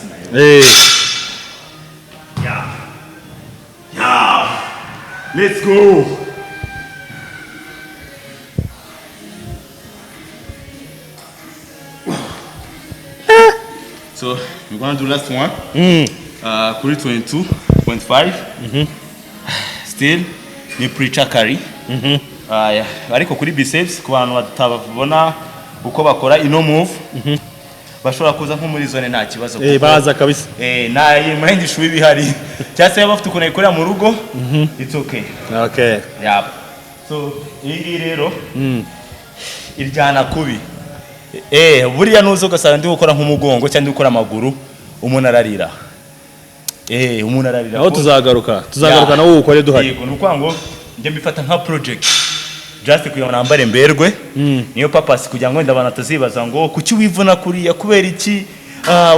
S3: let's go. So we're gonna do last one. Kuri 22.5. Still ni preacher carry. Ariko kuri biceps ku bantu batabona uko bakora ino move. Bashobora kuza nko muri zone nta kibazo
S2: baza kabisa
S3: naye mind shubi bihari cyase bafite ukuntu ikorera mu rugo it's okay yeah so iyi rero iryana kubi buriya nuzo gasanga ndi gukora nk'umugongo cyangwa ndi gukora amaguru umuntu ararira umuntu ararira
S2: aho tuzagaruka nawo ukore duhari
S3: yego nuko njye mbifata nka project just kugira nambare mberwe niyo purpose kugira ngo ndabana tazibaza ngo kuki wivuna kuriya kubera iki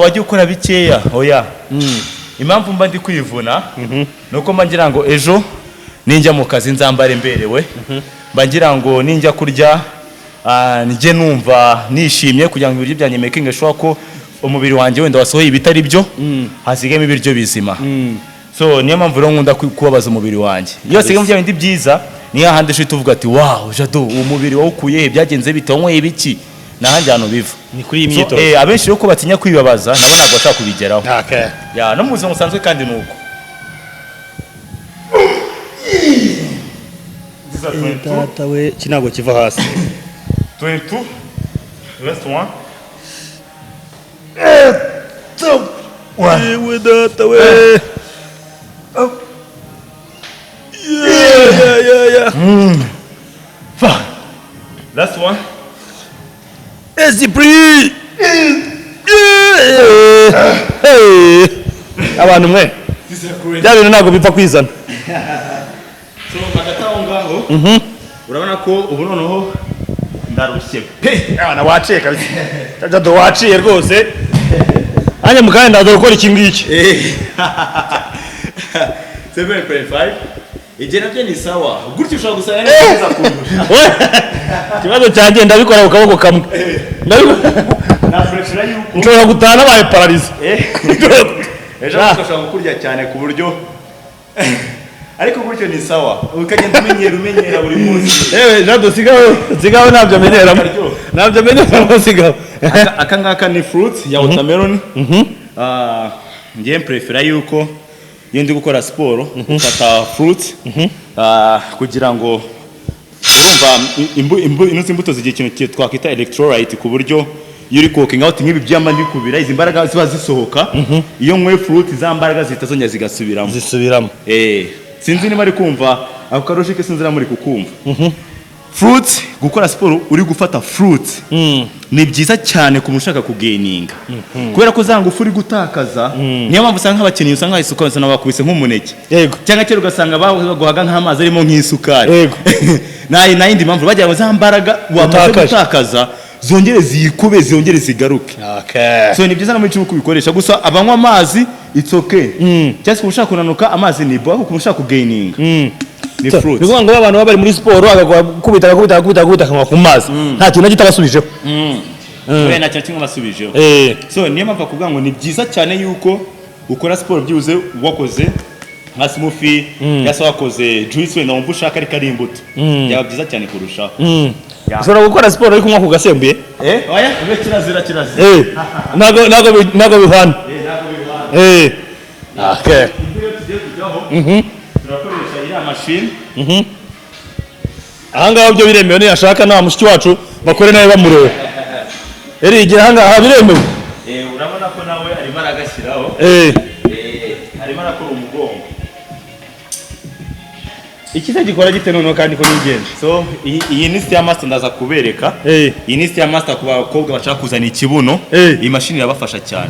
S3: wajye ukora bikeya oya impamvu mba ndi kwivuna nuko mba ngira ngo ejo ninjya mu kazi nzambare mberewe mba ngira ngo ninjya kurya nijye numva nishimye kugira ngo ibiryo byanjye making sure ko umubiri wanjye wenda wasohoye ibitari byo hasigemo ibiryo bizima so niyo mpamvu rero nkunda kubabaza umubiri wanjye iyo sigamo bya bindi byiza niyo handi shito uvuga ati wow jado umubiri wawukuye byagenze bitonwe ibiki nahandi hano biva
S2: ni kuri iyi myitozo
S3: abenshi rero ko batinya kwibabaza nabo ntabwo bashaka kubigeraho ya no mu buzima busanzwe kandi nuko
S2: data we kinago kiva hasi
S3: 22 last one
S2: we data we yeah.
S3: Last one.
S2: Esprit. Abantu mwe. Ya bintu ntago bipfa kwizana.
S3: So magataho ngaho. Urabona ko ubu noneho ndarushye.
S2: Abana waciye kabisa. Jado waciye rwose. Anya mukanya ndaza gukora iki ngiki.
S3: 7.5. Ije nabyo ni sawa. Gutyo ushobora gusanga neza kurusha.
S2: Kibazo cyanjye ndabikora ku kaboko kamwe.
S3: Na pressure yuko
S2: nshobora gutana baye paralize.
S3: Ejo ushobora gukurya cyane ku buryo ariko gutyo ni sawa. Ukagenda umenyera buri munsi.
S2: Jado sigaho nabyo menyeramo. Nabyo menyeramo sigaho.
S3: Aka ngaka ni fruit ya watermelon. Ngiye prefer yuko iyo ndi gukora siporo ufata fruit kugira ngo urumva imbuto zigiye ikintu twakwita electrolyte ku buryo iyo uri cooking out nk'ibi byamba ndi kubira izi mbaraga ziba zisohoka iyo nkwe fruit za mbaraga zitazongera zisubiramo sinzi niba ari kumva ako karoshike sinzira muri kukumva fruit gukora siporo uri gufata fruit ni byiza cyane ku mushaka kugaininga kubera ko zanga ufuri gutakaza niyo mpamvu usanga abakinnyi usanga isukari sana bakubise nk'umuneke
S2: yego
S3: cyangwa cyero ugasanga baguhaga nk'amazi arimo nk'isukari
S2: yego
S3: nayindi mpamvu bagira ngo za mbaraga wamaze gutakaza zongere ziyikube zongere zigaruke so ni byiza no muri cyo kubikoresha gusa abanywa amazi it's okay cyangwa se ushaka kunanuka amazi ni bo ariko ushaka kugaininga ni fruit
S2: bivuga ngo abantu bari muri siporo agakubita akanywa ku mazi nta kintu gitabasubijeho
S3: we nacyo kimwe basubijeho so niyo mpamvu kuvuga ngo ni byiza cyane yuko ukora siporo byuze wakoze nka smoothie yasa wakoze juice wenda wumva ushaka ariko ari imbuto byaba byiza cyane kurushaho
S2: ushobora gukora siporo ariko kunywa ku gasembuye
S3: oya kirazira
S2: ntago bihwana
S3: turakoresha iriya mashini
S2: ahangaha byo biremewe niyashaka nta mushiki wacu bakore nawe bamureba igihe ahangaha biremewe
S3: urabona ko nawe arimo aragashyiraho arimo arakora umugongo
S2: Iki gikora gite noneho kandi ko n'ingenzi.
S3: So iyi ni ya master ndaza kubereka. Iyi ni ya master ku bakobwa bashaka kuzana ikibuno. Iyi mashini irabafasha cyane.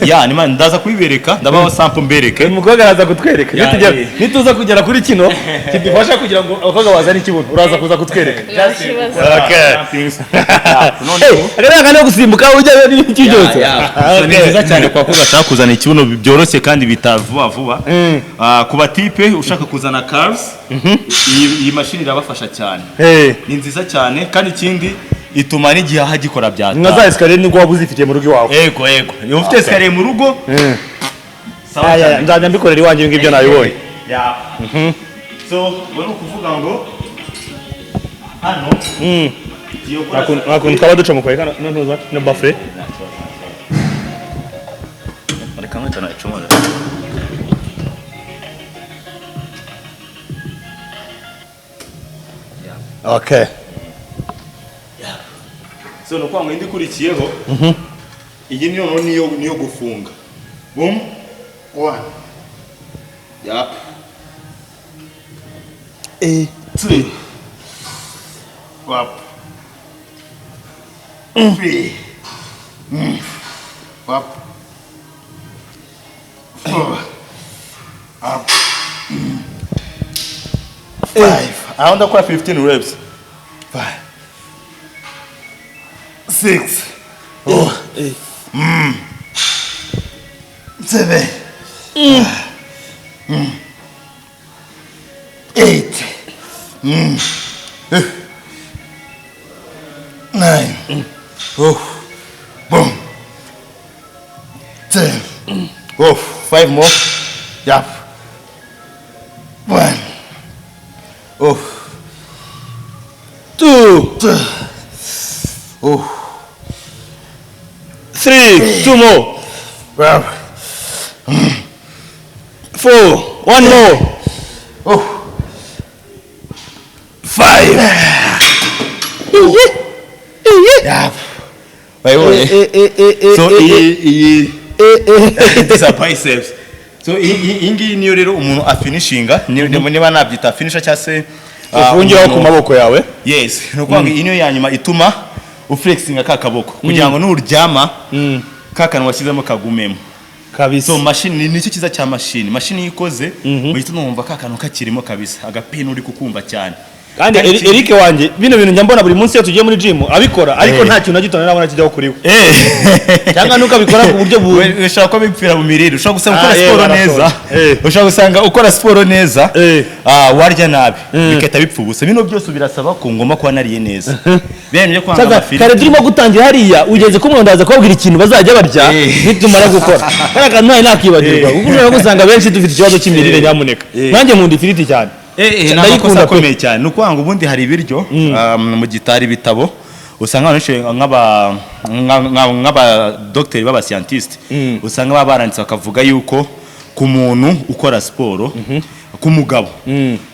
S3: Ya ni ndaza kubibereka ndabaho sample mbereke.
S2: Umukobwa araza kutwereka. Nituza kugera kuri kino kidufasha kugira ngo abakobwa bazane ikibuno. Uraza kuza kutwereka.
S3: Okay.
S2: Agana no gusimbuka ujya n'iki cyose.
S3: So ni nziza cyane kwa bakobwa bashaka kuzana ikibuno byoroshye kandi bitavuba vuba. Ku batipe ushaka kuzana curves iyi mashini irabafasha cyane. Ni nziza cyane kandi ikindi ituma n'igihe hagikora byata.
S2: Nka za escalier niko wabuzifitiye mu rugo iwawe.
S3: Yego. Iyo ufite escalier mu rugo.
S2: Sawa. Nzajya mbikorera iwanjye ngibyo nabibonye.
S3: Ya. So bano kuvuga ngo hano
S2: nakun twaba duca mu kweka ntuza no buffet.
S3: Reka nkweto icomora.
S2: Okay.
S3: So no kwanga indi kurikiyeho. Iyi niyo gufunga. Boom. 1. Yap. 2. Wap. 3. Wap. 4. Up. 5. I want to quite 15 reps. 5. 6. 7. 8. 9. Boom. 10. 5 more. Yep. 1. 2.
S2: 3. 2 more. 4. 1 more.
S3: 5. Yeah. So these are biceps. So ingi niyo rero umuntu afinishinga niba nabyita finisher cyase
S2: ufungiraho ku maboko yawe.
S3: Yes, no kwanga ino yanyuma ituma uflexinga ka kaboko kugira ngo nuryama kakana washyizemo kagumemo kabisa. So machine nicyo kiza cya machine ikoze uhita numva kakano kakirimo kabisa agapeni uri kukumva cyane.
S2: Kandi Eric wanje bino bintu njya mbona buri munsi iyo tugiye muri gym abikora ariko nta kintu nagitona nabona kijyaho kuriwe. Cyangwa nuko abikora ku buryo
S3: ushaka ko bipfira mu mirire ushaka gusanga ukora sport neza. Ushaka gusanga ukora sport neza warya nabi biketa bipfubusa. Bino byose birasaba ko ngoma kwa nariye neza. Bene kwanga amafiri. Kare
S2: turimo gutangira hariya ugeze ko mwandaza kubabwira ikintu bazajya barya nitumara gukora. Kandi nawe nakibagirwa. Ubwo none gusanga benshi dufite ikibazo cy'imirire nyamuneka. Nanjye nkunda ifiriti cyane.
S3: Ndayikunda akomeye cyane nuko wanga ubundi hari ibiryo mu gitari bitabo usanga nk'aba docteur baba scientist usanga babaranditse bakavuga yuko ku muntu ukora siporo ku mugabo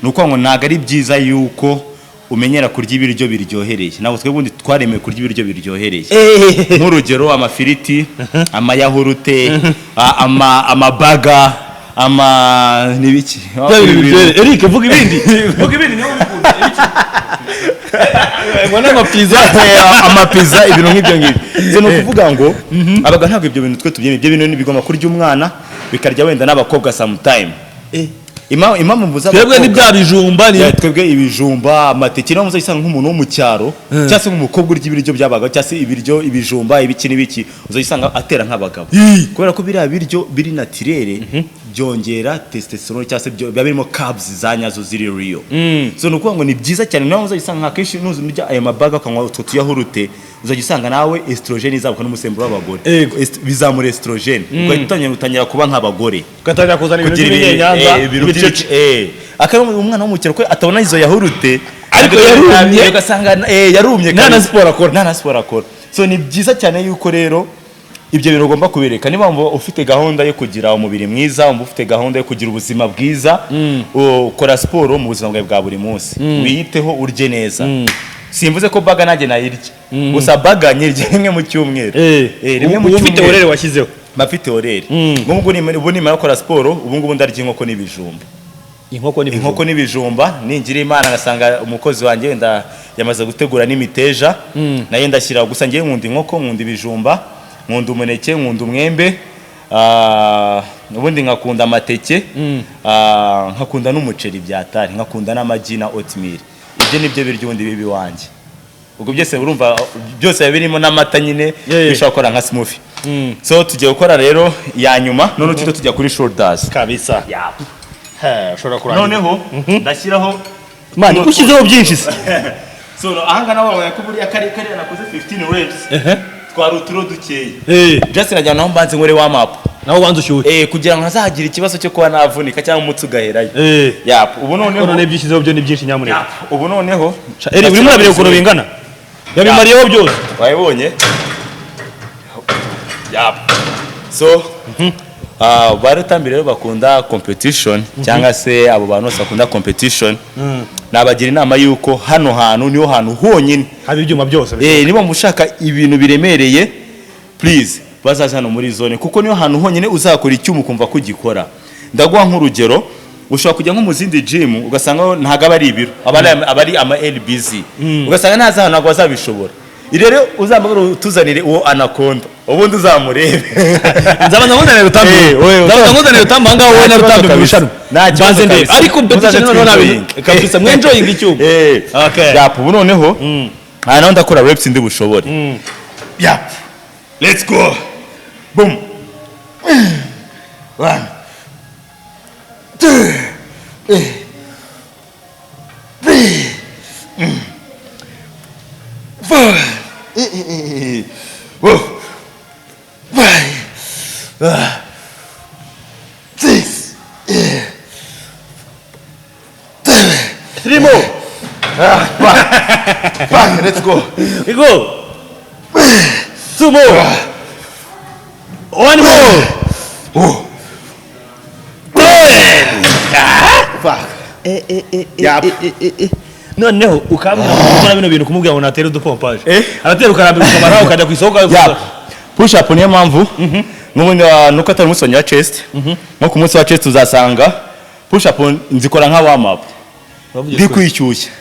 S3: nuko ngo naga ari byiza yuko umenyera kurya ibiryo biryohereye. Nawe twebwe twaremeye kurya ibiryo biryohereye nk'urugero amafiriti amayahurute amabaga nibiki
S2: Eric vuga ibindi niyo ubikunda ngwana
S3: amapizza ibintu nk'ibyo ngibyo. So no kuvuga ngo abaga ntabwo ibyo bintu twe tubyeme ibyo bintu nibigomba kurya umwana bikarya wenda n'abakobwa sometime. Imamu mbuza
S2: twebwe n'ibya bijumba ni
S3: twebwe ibijumba amateke no muzayisanga nk'umuntu wo mu cyaro cyase nk'umukobwa urya ibiryo byabaga cyase ibijumba ibiki n'ibiki uzayisanga atera nk'abagabo kubera ko biriya biryo biri naturere byongera testosterone cyase biba birimo carbs zanyazo ziri real. So nuko ngo ni byiza cyane nawe uzayisanga akenshi nuzi nurya aya mabaga akanywa utwo tuyahurute uzayisanga nawe estrogen izabuka n'umusemburo w'abagore bizamura estrogen utangira kuba nk'abagore
S2: ugatangira kuzana ibintu by'inyanza
S3: akaba umwana w'umukero ko atabona izo yahurute
S2: ariko yarumye
S3: ugasanga yarumye
S2: nana sport
S3: akora. So ni byiza cyane yuko rero ibyo bintu ugomba kubireka niba ufite gahunda yo kugira umubiri mwiza ufite gahunda yo kugira ubuzima bwiza ukora siporo mu buzima bwawe bwa buri munsi wiyiteho urye neza. Simvuze ko baga nanjye nayirya gusa baga nyirye rimwe mu cyumweru
S2: rimwe mu cyumweru ufite orere washyizeho
S3: bafite orere ubwo nimara gukora siporo ubu ngubu ndarya inkoko n'ibijumba inkoko n'ibijumba ningira imana ngasanga umukozi wanjye wenda yamaze gutegura n'imiteja nayo ndashyira gusa ngiye nkunda inkoko nkunda ibijumba nkunda umuneke nkunda umwembe ubundi nkakunda amateke nkakunda n'umuceri byatari nkakunda n'amagi na oatmeal ibyo nibyo biryo ubundi bibi wanjye ubwo byose urumva byose birimo n'amata nyine bishobora gukora nka smoothie so tugiye gukora rero ya nyuma none tujya kuri shoulders
S2: kabisa
S3: ushobora kurangira noneho ndashyiraho
S2: mani kushyizeho byinshi se
S3: so ahangana wabonye ko buriya kari nakoze 15 reps twari uturo dukeye just najya naho mbanze nkore warm up
S2: naho banze ushyuhe
S3: kugira ngo ntazagira ikibazo cyo kuba navunika cyangwa umutsi ugaherayo ubu noneho
S2: none byishyizeho byo ni byinshi nyamuneka
S3: ubu noneho
S2: uri murabire ukuntu bingana yabimariyeho byose
S3: wabibonye so ba Rutambi rero bakunda competition cyangwa se abo bantu bose bakunda competition nabagira inama yuko hano hantu niho hantu honyine
S2: haba ibyuma byose
S3: niba mushaka ibintu biremereye please bazaza hano muri zone kuko niho hantu honyine uzakora icyuma ukumva ko ugikora ndaguha nk'urugero ushobora kujya nko mu zindi gym ugasanga ntago ari ibiro abari ama LBZ ugasanga ntaza hano ntago bazabishobora rero uzambagara tuzanire uwo anakonda ubundi uzamurebe
S2: nzabana nkundane Rutambi nzabana nkundane Rutambi ngaho wowe na Rutambi mu bishanwa banze ndebe ariko competition noneho nabi kabisa mwe enjoying icyuma okay
S3: ubu noneho naho ndakora reps ndi bushobore let's go boom 1 2 3 4 5 6 3 more back let's go
S2: we go 2 more 1 more noneho ukambwira gukora bino bintu kumubwira ngo natera udupompaje aratera ukarambira ukamara ukajya ku isoko
S3: push up niyo mpamvu n'ubundi nuko atari umunsi wa chest nko ku munsi wa chest uzasanga push up nzikora nka warm up ndi kwishyushya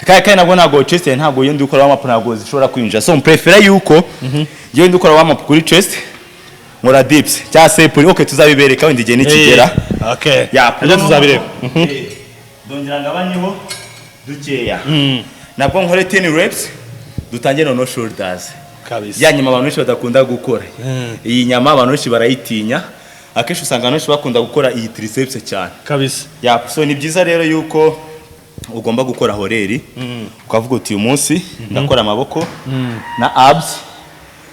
S3: kandi nabwo ntabwo chest ntabwo iyo ndi gukora warm up ntabwo zishobora kwinjira so mprefera yuko iyo ndi gukora warm up kuri chest nkora dips cyangwa se tuzabibereka wenda igihe nikigera
S2: ibyo tuzabireba
S3: dongera ngabanyeho dukeya nabwo nkore 10 reps dutangiye no shoulders
S2: kabisa
S3: ya nyama abantu benshi badakunda gukora iyi nyama abantu benshi barayitinya akenshi usanga abantu benshi bakunda gukora iyi triceps cyane
S2: kabisa
S3: so ni byiza rero yuko ugomba gukora horeri ukavuga uti uyu munsi ndakora amaboko na abs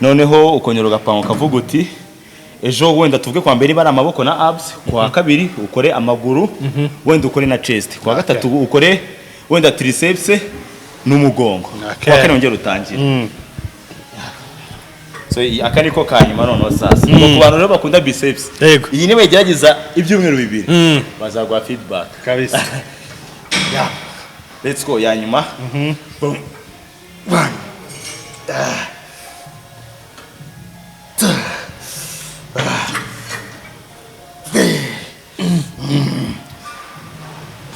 S3: noneho ukongera ugapanga ukavuga uti ejo wenda tuvuge kwa mbere bari amaboko na abs kwa kabiri ukore amaguru wenda ukore na chest kwa gatatu ukore wenda triceps n'umugongo kwa kane ongera utangire so akaniko kanyuma noneho sasa ku bantu rero bakunda biceps iyi niba igerageza ibyumweru bibiri bazagwa feedback
S2: kabisa
S3: let's go ya nyuma boom 1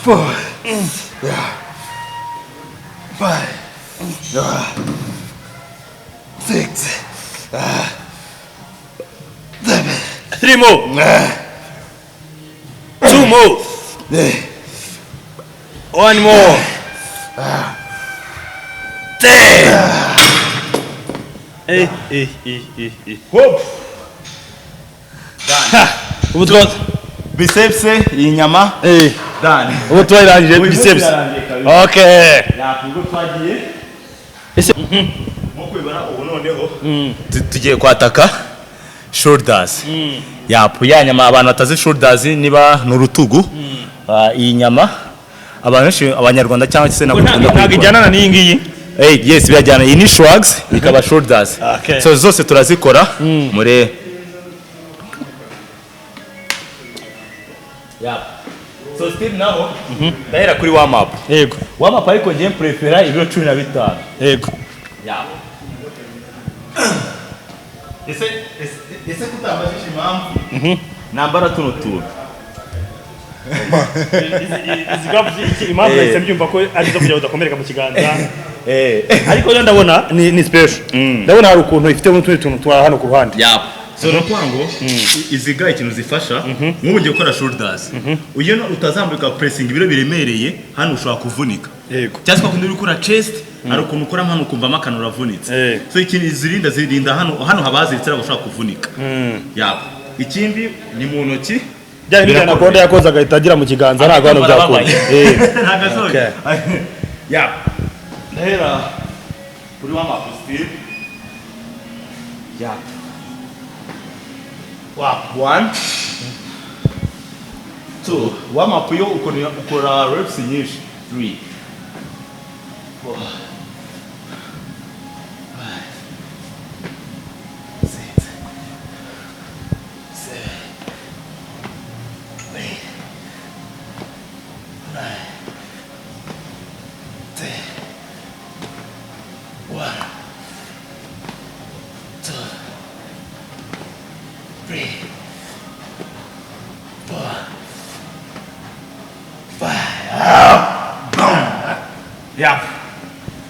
S3: 4 5 6 7
S2: 3 more 2 more 1 more 10
S3: hop
S2: ubu twose
S3: biceps iyi nyama done
S2: ubu twirangije biceps okay
S3: yakugo twagiye ese nko ibara ubu noneho tugiye kwataka shoulders ya nyama abantu batazi shoulders niba n'urutugu iyi nyama abantu abanyarwanda cyangwa se
S2: ntabwo ijyana n'iyi ngiyi
S3: yes birajyana iyi ni shrugs ikaba shoulders so zose turazikora muri so still now ndahera kuri warm up
S2: yego
S3: warm up ariko ngiye prefera ibiro 15
S2: yego
S3: ese kutambajisha impamvu nambara tuno tuntu
S2: izi gapu impamvu nahise mbyumva ko ari zo kugira ngo udakomereka mu kiganza ariko yo ndabona ni special ndabona hari ukuntu ifite n'utundi tuntu twa hano ku ruhande
S3: so no kwango iziga ikintu zifasha nk'ubu ngiye gukora shoulders uyo utazambuka pressing ibiro biremereye hano ushobora kuvunika cyangwa se kundi uri gukora chest ari ukuntu ukora hano ukumva amakano uravunitse so ikintu zirinda hano habaziritse ari ushobora kuvunika ikindi ni mu ntoki
S2: byari bijyana konda yakoze agahita agira mu kiganza ntabwo hano byakora
S3: ndahera kuri wa mapostire one two warm up yo ukora reps nyinshi 3 4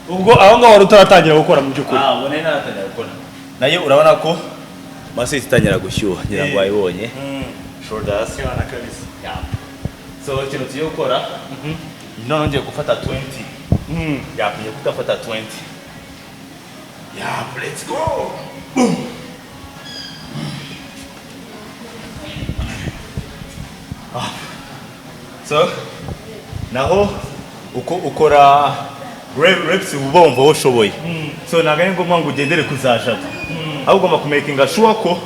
S2: ubwo aho ngaho wari utaratangira gukora mu by'ukuri
S3: ubone naratangira gukora nayo urabona ko masi itangira gushyuha ngira ngo wayibonye shoulders
S2: yana kabisa
S3: so ikintu tugiye gukora none ngiye gufata 20 yakwiye kudafata 20 let's go boom so naho uko ukora reps ubomva wo shoboye so naganye ngomba ngo ugendere kuzajata ahubwo ugomba kumakinga sure ko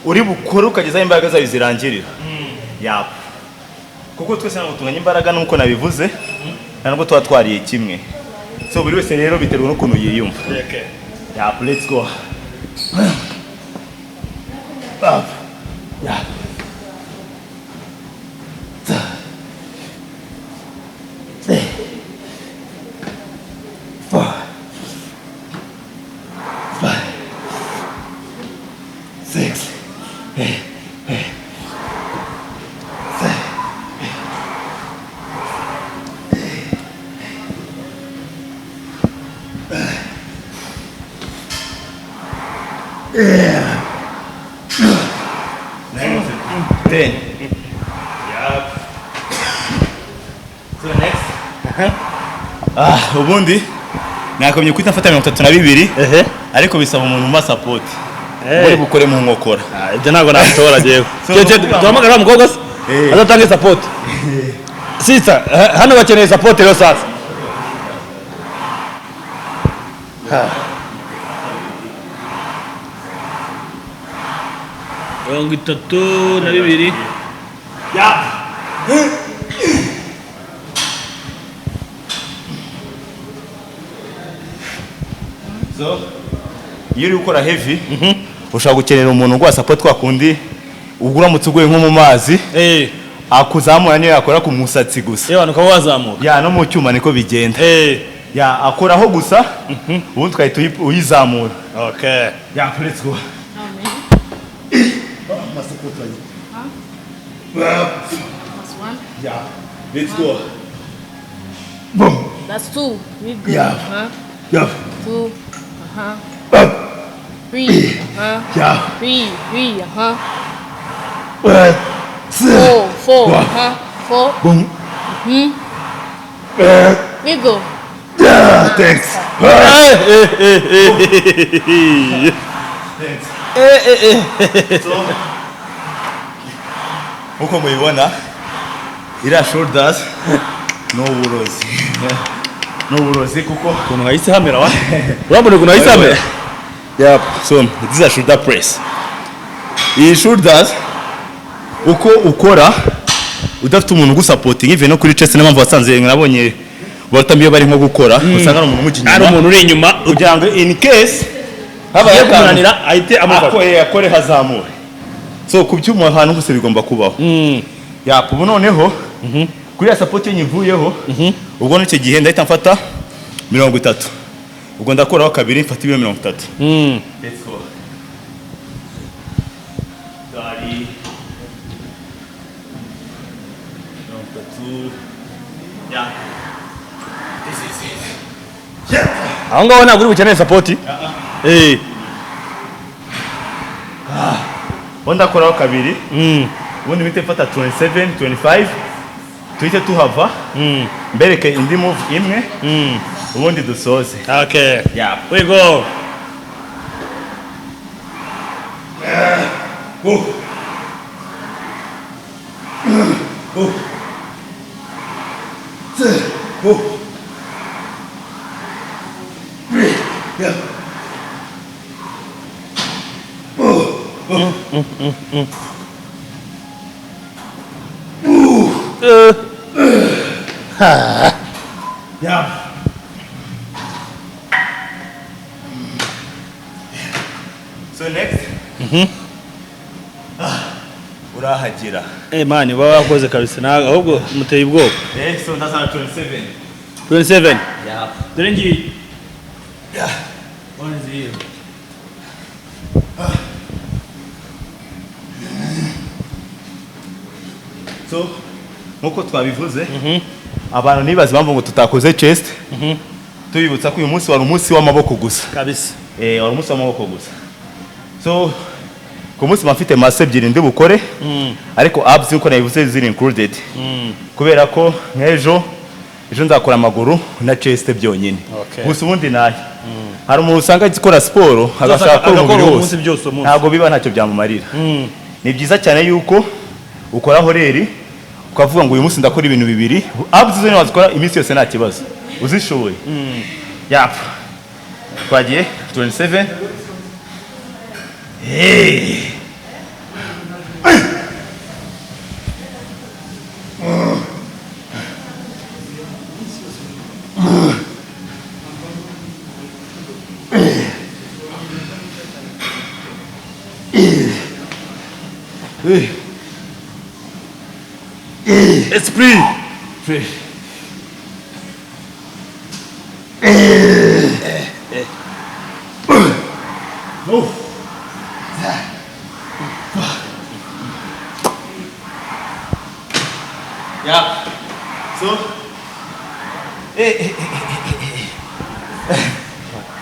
S3: uri bukore ukageza imbaraga zawe zirangirira kuko twese ntabwo tunganya imbaraga nuko nabivuze ntabwo tuba twariye kimwe so buri wese rero biterwa n'ukuntu yiyumva let's go ubundi nakomye kwita mfata 32 ariko bisaba umuntu uma support muri bukore mu nkokora
S2: ibyo ntabwo nashobora giye duhamagara umukobwa se azatanga support sisa hano bakeneye support rero sasa 32
S3: so iyo uri gukora heavy ushaka gukenera umuntu ugwa support kwa kundi ugura mutsuguye nko mu mazi akuzamura niyo yakora ku musatsi gusa
S2: abantu ukaba wazamura
S3: no mu cyuma niko bigenda akoraho gusa ubundi twahita uyizamura let's go let's go
S1: boom that's 2 we good 2 3 3 4
S3: boom
S1: we go
S3: thanks uko mubibona iriya shoulders n'uburozi kuko
S2: ukuntu wahise hamera wa urabona ukuntu wahise hamera
S3: so this is a shoulder press iyi shoulders uko ukora udafite umuntu ugusapotinga even no kuri chest n'impamvu wasanze nabonye Rutambi bari nko gukora usanga ari umuntu umujinya
S2: ari umuntu uri inyuma
S3: kugira ngo in case
S2: habaye kumunanira ahite amufata
S3: akore hazamura so kubyuma ahantu hose bigomba kubaho ubu noneho kuri ya support nyivuyeho ubwo n'icyo gihe ndahita mfata 30 ubwo ndakoraho kabiri mfata 30 let's go Yeah.
S2: aho ngaho ntabwo uri bukeneye sapoti.
S3: Ubundi akoraho kabiri, ubundi bite mfata 27, 25, tuhite tuhava, mbereke indi move imwe, ubundi dusoze.
S2: Okay.
S3: Yeah.
S2: We go.
S3: Yeah. So next. Urahagira.
S2: Man, baba wakoze kabisa nawe ahubwo muteye ubwoba.
S3: So that's 27.
S2: 27.
S3: Yeah.
S2: Dore ngiye.
S3: Yeah.
S2: One is here.
S3: So nkuko twabivuze, abantu nibaza impamvu ngo tutakoze chest, tubibutsa ko uyu munsi wari umunsi w'amaboko gusa.
S2: Kabisa.
S3: Wari umunsi w'amaboko gusa. So ku munsi mfite masse ebyiri ndi bukore, ariko abs uko nabivuze ziri included. Kubera ko nk'ejo nzakora amaguru na chest byonyine. Gusa ubundi naye hari umuntu usanga akora siporo agashaka ko umubiri wose ntabwo biba ntacyo byamumarira. Ni byiza cyane yuko ukora horeri ukavuga ngo uyu munsi ndakora ibintu bibiri, abs zo wazikora iminsi yose nta kibazo uzishoboye. Yap. Twagiye 27. Hey.
S2: Esprit.
S3: Move. Yeah. So.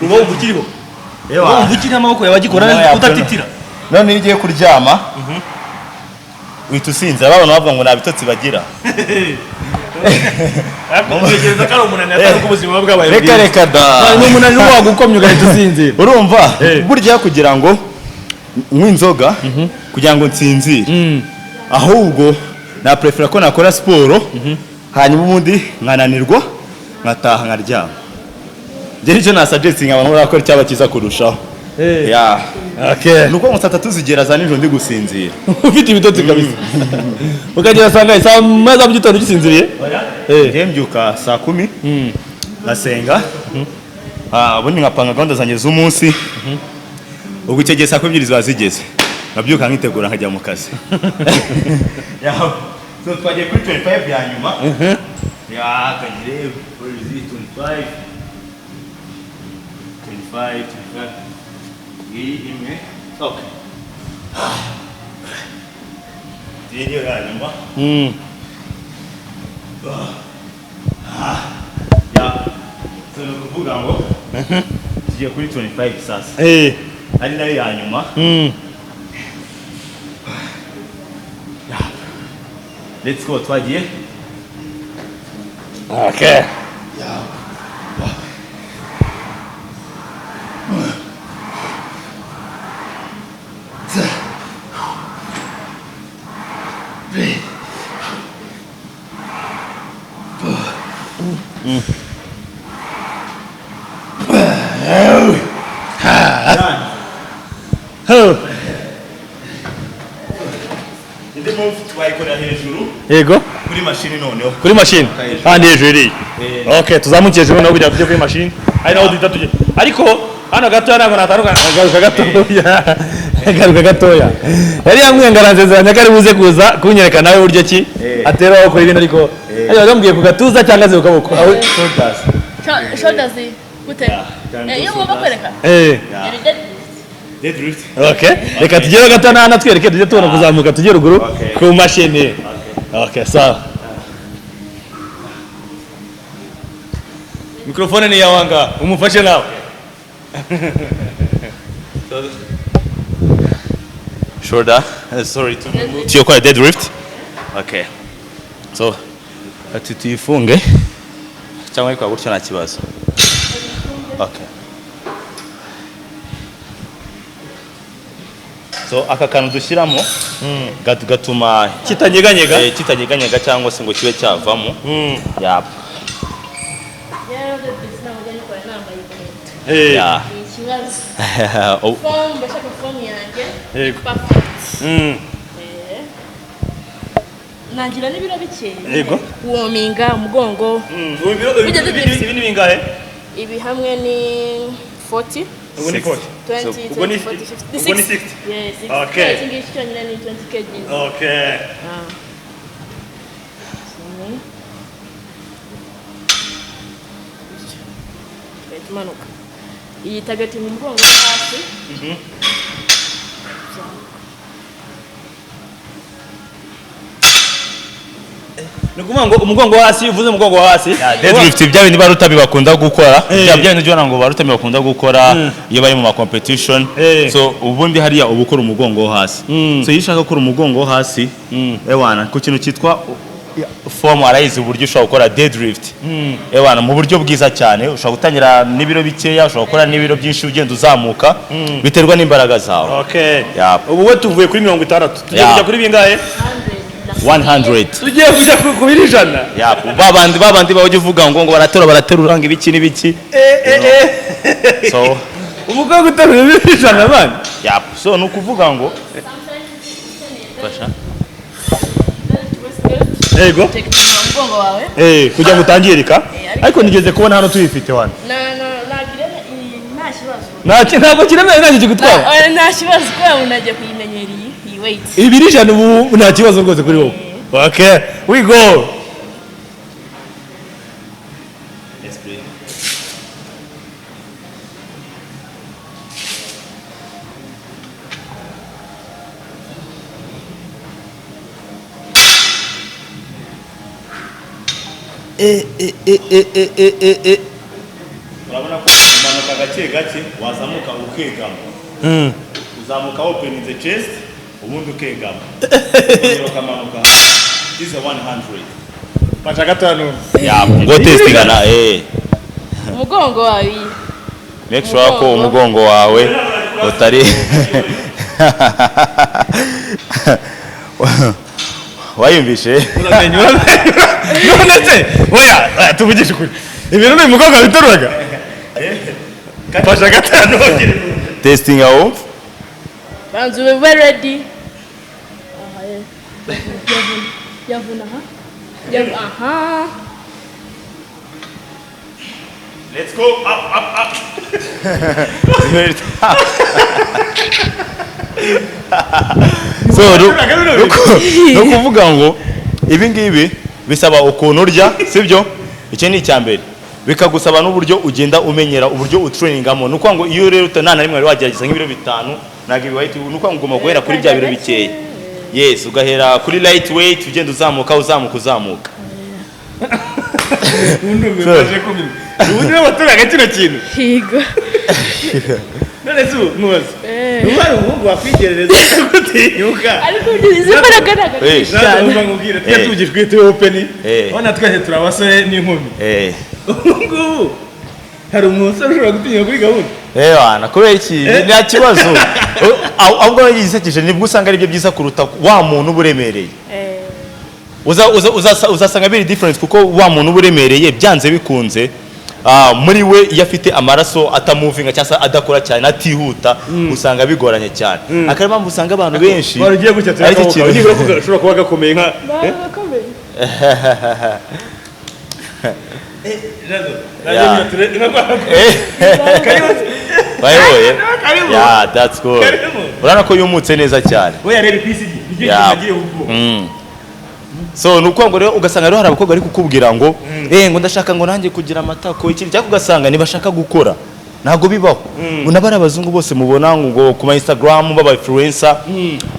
S2: Uba ubukiriho. Uba ubukiri amaboko yabagikora utatitira.
S3: None nigiye kuryama. Uhita usinze abana bavuga ngo nabitotsi bagira.
S2: Akomegereza karo umunani atari kubuzima bw'abaye.
S3: Reka da.
S2: Ni umunani wagukomye ugahita usinzira.
S3: Urumva burya kugira ngo nywe inzoga kugira ngo nsinzire. Ahubwo na prefera ko nakora siporo hanyuma ubundi nkananirwa nkataha nkaryama. Je nicyo na suggesting abantu bakora cyaba kiza kurushaho. Yeah.
S2: Okay.
S3: Nuko musata tuzigera za nijoro ndi gusinzira.
S2: Ufite ibitotsi kabisa. Ukagera sanga saa maza mu gitondo gisinziriye?
S3: Je mbyuka saa 10. Nasenga. Ubundi nkapanga gahunda zanjye z'umunsi. Ubwo icyo gihe saa 2 ziba zigeze. Nabyuka nkitegura nkajya mu kazi. So twagiye kuri 25 ya nyuma. Kagire for 25. 25. Imwe. Okay. Ndiyo ya nyuma. So nukuvuga ngo tugiye kuri 25 sasa. Ari nayo ya nyuma. Let's go, twagiye.
S2: Okay.
S3: Indi move twayikora hejuru.
S2: Yego.
S3: Kuri machine noneho.
S2: Kuri machine. Handi hejuru iri. Okay, tuzamukiye hejuru naho bijya kuri machine. Ari naho duhita tuje. Ariko hano gato ntabwo nataruka gatoya. Garuka gatoya. Yari yamwengaranzezanya kari buze kuza kunyereka nawe buryo ki ateraho ko ibintu ariko ayo bambwiye ku gatuza cyangwa se ukaboko.
S1: Shoulders gute? Iyo ngomba kwereka.
S3: Deadlift.
S2: Okay. Reka tugere gato natwereke tujye tubona kuzamuka tujye ruguru ku machine. Okay, sawa. Mikrofone ni yawe anga umufashe nawe.
S3: Shoulder. Sorry to you call deadlift. Okay. So tuyifunge cyangwa ariko gutyo nta kibazo. Okay. So aka kantu dushyiramo gatuma kitanyeganyega cyangwa se ngo kibe cyavamo. Yap. Yeah.
S1: Form bashaka form yanjye. Perfect. Nagira n'ibiro bike.
S2: Yego.
S1: Wominga umugongo.
S2: Ibi ni bingahe?
S1: Ibi hamwe ni 40.
S2: Ubu ni 40.
S1: 20,
S2: Ubu ni
S1: 40, 50,
S2: 60.
S1: 60. Yes, 60.
S2: Okay.
S1: Singishi cyonyine ni 20 kg.
S2: Okay.
S1: Tumanuka. Iyi target mu mugongo hasi.
S2: Nukuvuga ngo umugongo hasi uvuze umugongo hasi.
S3: Deadlift bya bindi Rutambi bakunda gukora. Bya bindi byo ngo Rutambi bakunda gukora iyo bari mu competition. So ubundi hariya ubukora umugongo hasi. So iyo ushaka gukora umugongo hasi, ewana ku kintu cyitwa form arayizi uburyo ushobora gukora deadlift. Ewana mu buryo bwiza cyane ushobora gutangira n'ibiro bikeya, ushobora gukora n'ibiro byinshi ugenda uzamuka biterwa n'imbaraga zawe.
S2: Okay. Ubu we tuvuye kuri 60. Tugiye kujya kuri bingahe?
S3: 100.
S2: Tugiye kujya ku birijana.
S3: Babandi bawujye uvuga ngo baraterura ngo ibiki n'ibiki. So
S2: umugongo uterura birijana bana.
S3: So nukuvuga ngo fasha.
S2: Yego.
S1: Umugongo wawe.
S2: Kujya gutangirika. Ariko nigeze kubona hano tuyifite wana.
S1: Nta kibazo.
S2: Ntabwo kiremeye nacyo kigutwara.
S1: Nta kibazo ko unagiye kuyimenyera iyi weight.
S2: Ibirijana ubu nta kibazo rwose kuri wowe. Okay, we go.
S3: Urabona ko umanuka gake wazamuka ukegama. Uzamuka open in the chest ubundi ukegama. Ukamanuka. This is 100.
S2: Pacha gatanu.
S3: Ngo testing ana
S1: Umugongo wawe.
S3: Make sure ko umugongo wawe utari wayumvishe.
S2: None se oya tuvugishe kuri. Ibintu ni umugongo biteruraga. Pacha gatanu.
S3: Testing aho.
S1: Banzu we ready. Yavuna aha.
S2: Let's go up.
S3: So no kuvuga ngo ibi ngibi bisaba ukuntu urya sibyo icyo ni icyambere bikagusaba n'uburyo ugenda umenyera uburyo utrainingamo nuko ngo iyo rero utanana rimwe wari wagerageza nk'ibiro 5 naga ibiwahiti nuko ngo ugomba guhera kuri bya biro bikeya. Yes, ugahera kuri light weight ugenda uzamuka.
S2: Undumeje kumenya. Ubundi baturaga kino kintu.
S1: Higo.
S2: None se mubaze. Numara umuhungu wakwigerereza gutinyuka.
S1: Ariko izimbaraga
S2: Ntabwo ngubwira twatugijwe tu open. Wana twese turabasore n'inkumi. Ngubu hari umusore ushobora gutinyuka kuri gahunda.
S3: Wana kubera iki nta kibazo. Ahubwo yisekije nibwo usanga ari byo byiza kuruta wa muntu uburemereye. Uzasanga biri difference kuko wa muntu uburemereye byanze bikunze muri we iyo afite amaraso atamuvinga cyangwa adakora cyane atihuta usanga bigoranye cyane. Akari mpamvu usanga abantu benshi
S2: barugiye gutya cyane nibwo ushobora kuba gakomeye nka
S1: bakomeye.
S3: Yeah, that's good. Urana ko yumutse neza cyane.
S2: We yarebe PC ngiye kugiye ubwo.
S3: So nuko ngo rero ugasanga rero hari abakobwa ari kukubwira ngo ngo ndashaka ngo nanjye kugira amatako ikindi cyako ugasanga nibashaka gukora ntago bibaho unabara abazungu bose mubona ngo ku ma Instagram baba influencer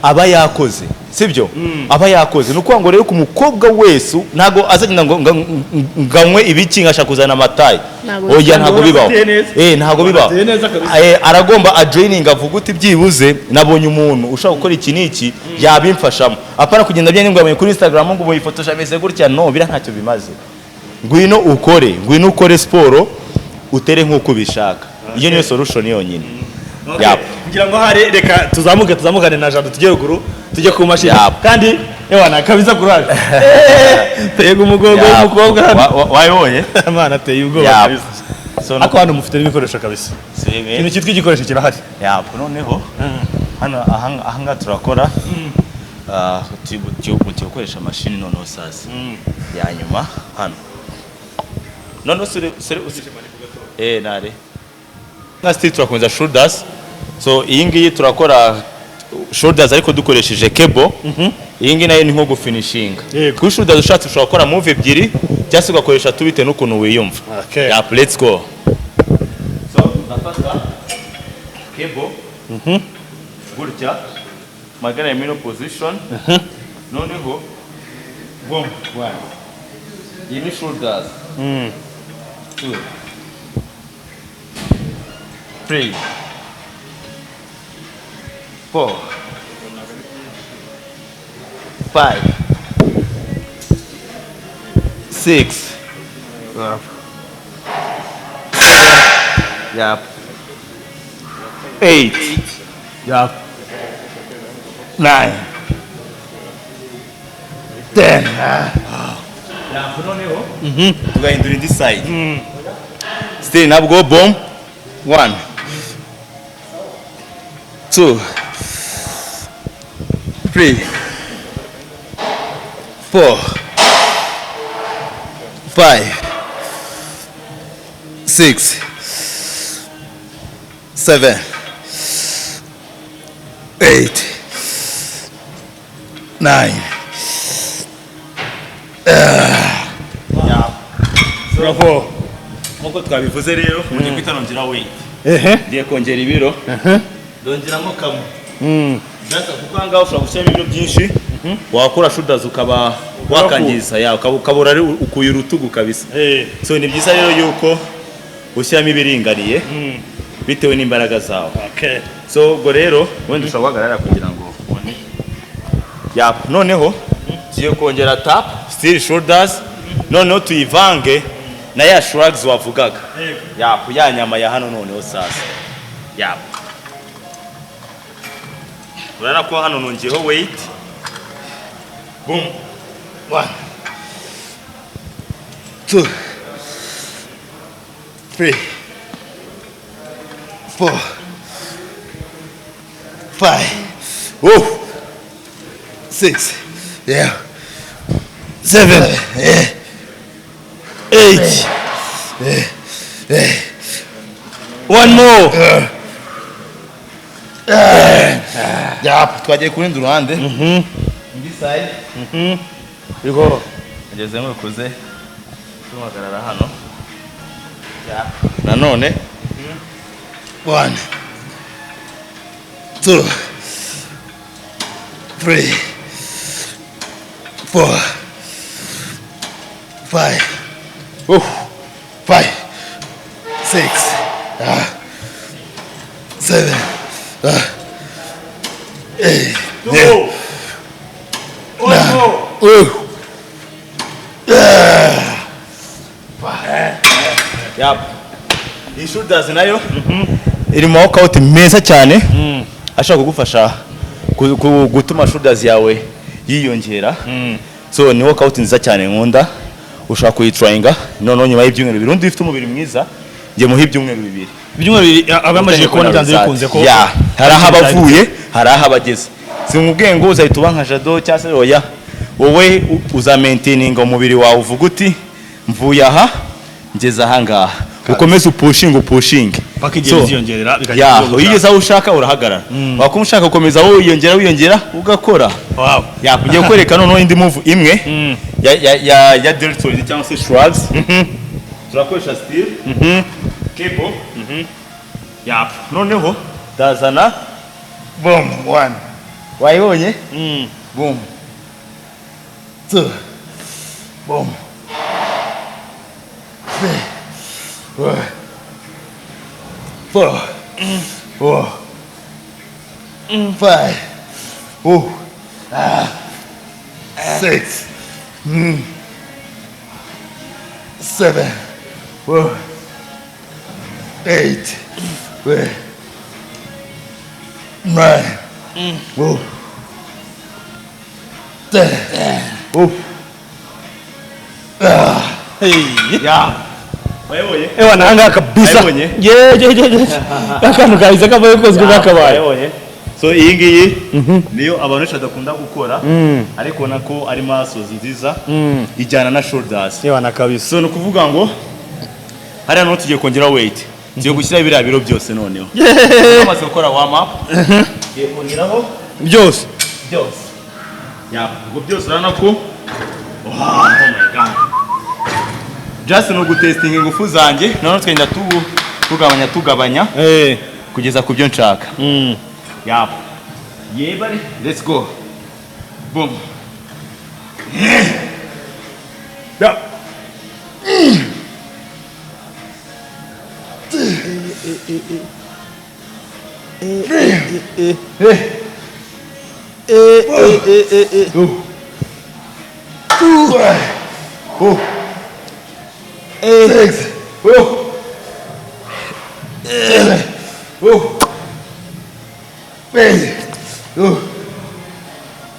S3: aba yakoze sibyo aba yakoze nuko ngo rero ku mukobwa wese ntago azagenda ngo nganywe ibiki ngashaka kuzana amatayi oya ntago bibaho ntago bibaho aragomba adjoining avuga uti byibuze nabonye umuntu ushaka gukora iki niki yabimfashamo apana kugenda byenye kuri Instagram ngo boyifotoje ameze gutya no bira ntacyo bimaze ngwino ukore sport utere nkuko bishaka iyo niyo solution yonyine
S2: kugira ngo hari reka tuzamukane na Jado tujye ruguru tujye ku mashini kandi ewana kabiza kuraje tega umugongo w'umukobwa
S3: wayoye
S2: amana ateye ubwoba kabisa ako hano mufite n'ibikoresho kabisa ikintu cyitwa igikoresho kirahari
S3: noneho hano ahanga turakora gukoresha mashini noneho sasa ya nyuma hano noneho nare nka still turakomeza shoulders so iyi ngiyi turakora shoulders ariko dukoresheje cable iyi ngiyi nayo ni nko gufinishinga kuri shoulders ushatse ushobora gukora move ebyiri cyangwa se ugakoresha tubite n'ukuntu wiyumva let's go so ndafata cable gutya magana ya mino position noneho boom one iyi ni shoulders 2 3 4 5 6 8 9 10 tugahindura indi side still nabwo boom 1 2 3 4 5 6 7 8 9
S2: bravo
S3: nkuko twabivuze rero mugiye kwita nongera weight ndiye kongera ibiro ndongeramo kamwe data kuko anga ushobora gushyiramo ibiro byinshi wakora shoulders ukaba wakangiza ukabura ari ukuye urutugu kabisa so ni byiza rero yuko ushyiramo ibiringaniye bitewe n'imbaraga zawe so ubwo rero wenda ushobora guhagarara kugira ngo ubone noneho tugiye kongera tap still shoulders noneho tuyivange na ya shrugs wavugaga ya nyama ya hano noneho sasa urana ko hano nongeyeho weight boom 1 2 3 4 5 6 7 8 one more twagiye ku rundi ruhande indi side
S2: bigoro
S3: ngeze nkukuze tumagarara hano nanone 1 2 3 4 5 5 6 7 8 iyi shoulders nayo iri mu workout meza cyane ashaka kugufasha gutuma shoulders yawe yiyongera so ni workout nziza cyane nkunda ushaka kuyitryinga none nyuma y'ibyumweru bibiri undi ufite umubiri mwiza ngiye muhe ibyumweru bibiri
S2: abamaje kubona byanze bikunze ko
S3: hari aho abavuye hari aho abageze si nkubwiye ngo uzahita uba nka Jado cyangwa se oya wowe uza maintaining umubiri wawe uvuga uti mvuye aha ngeze aha ngaha ukomeze upushinge
S2: pakigiye ziyongerera
S3: uyigeze aho ushaka urahagarara wakoma ushaka gukomeza aho wiyongera ugakora kugiye kwereka noneho indi move imwe ya deltoid cyangwa se shrugs turakoresha still cable Yap. Noneho ndazana boom 1. Wayibonye? Boom. 2. Boom. 3. 4. 4. 5. 6. 7. 8. 9. 10.
S2: Ya.
S3: Wayibonye?
S2: Ewa nanga kabisa.
S3: Wayibonye?
S2: Je. Akantu kahise kabaye kozwe nakabaye.
S3: Wayibonye? So iyi ngiyi niyo abantu benshi badakunda gukora ariko ubona ko ari muscles nziza ijyana na shoulders.
S2: Ewa nakabisa.
S3: So ni ukuvuga ngo hariya noneho tugiye kongera weight tugiye gushyira biriya biro byose noneho twamaze gukora warm up tugiye kongeraho
S2: Byose.
S3: ubwo byose urabona ko oh my god just no gutestinga ingufu zanjye noneho twenda tugabanya kugeza ku byo nshaka bari let's go boom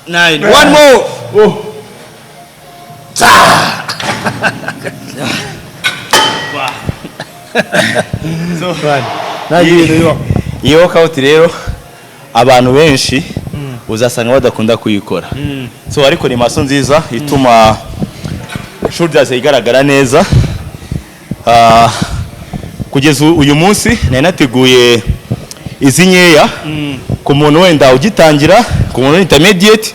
S2: Nine. One more.
S3: So
S2: Nagiye
S3: iyo workout rero abantu benshi uzasanga badakunda kuyikora so ariko ni maso nziza ituma shoulders igaragara neza kugeza uyu munsi nari nateguye izi nkeya ku muntu wenda ugitangira ku muntu intermediate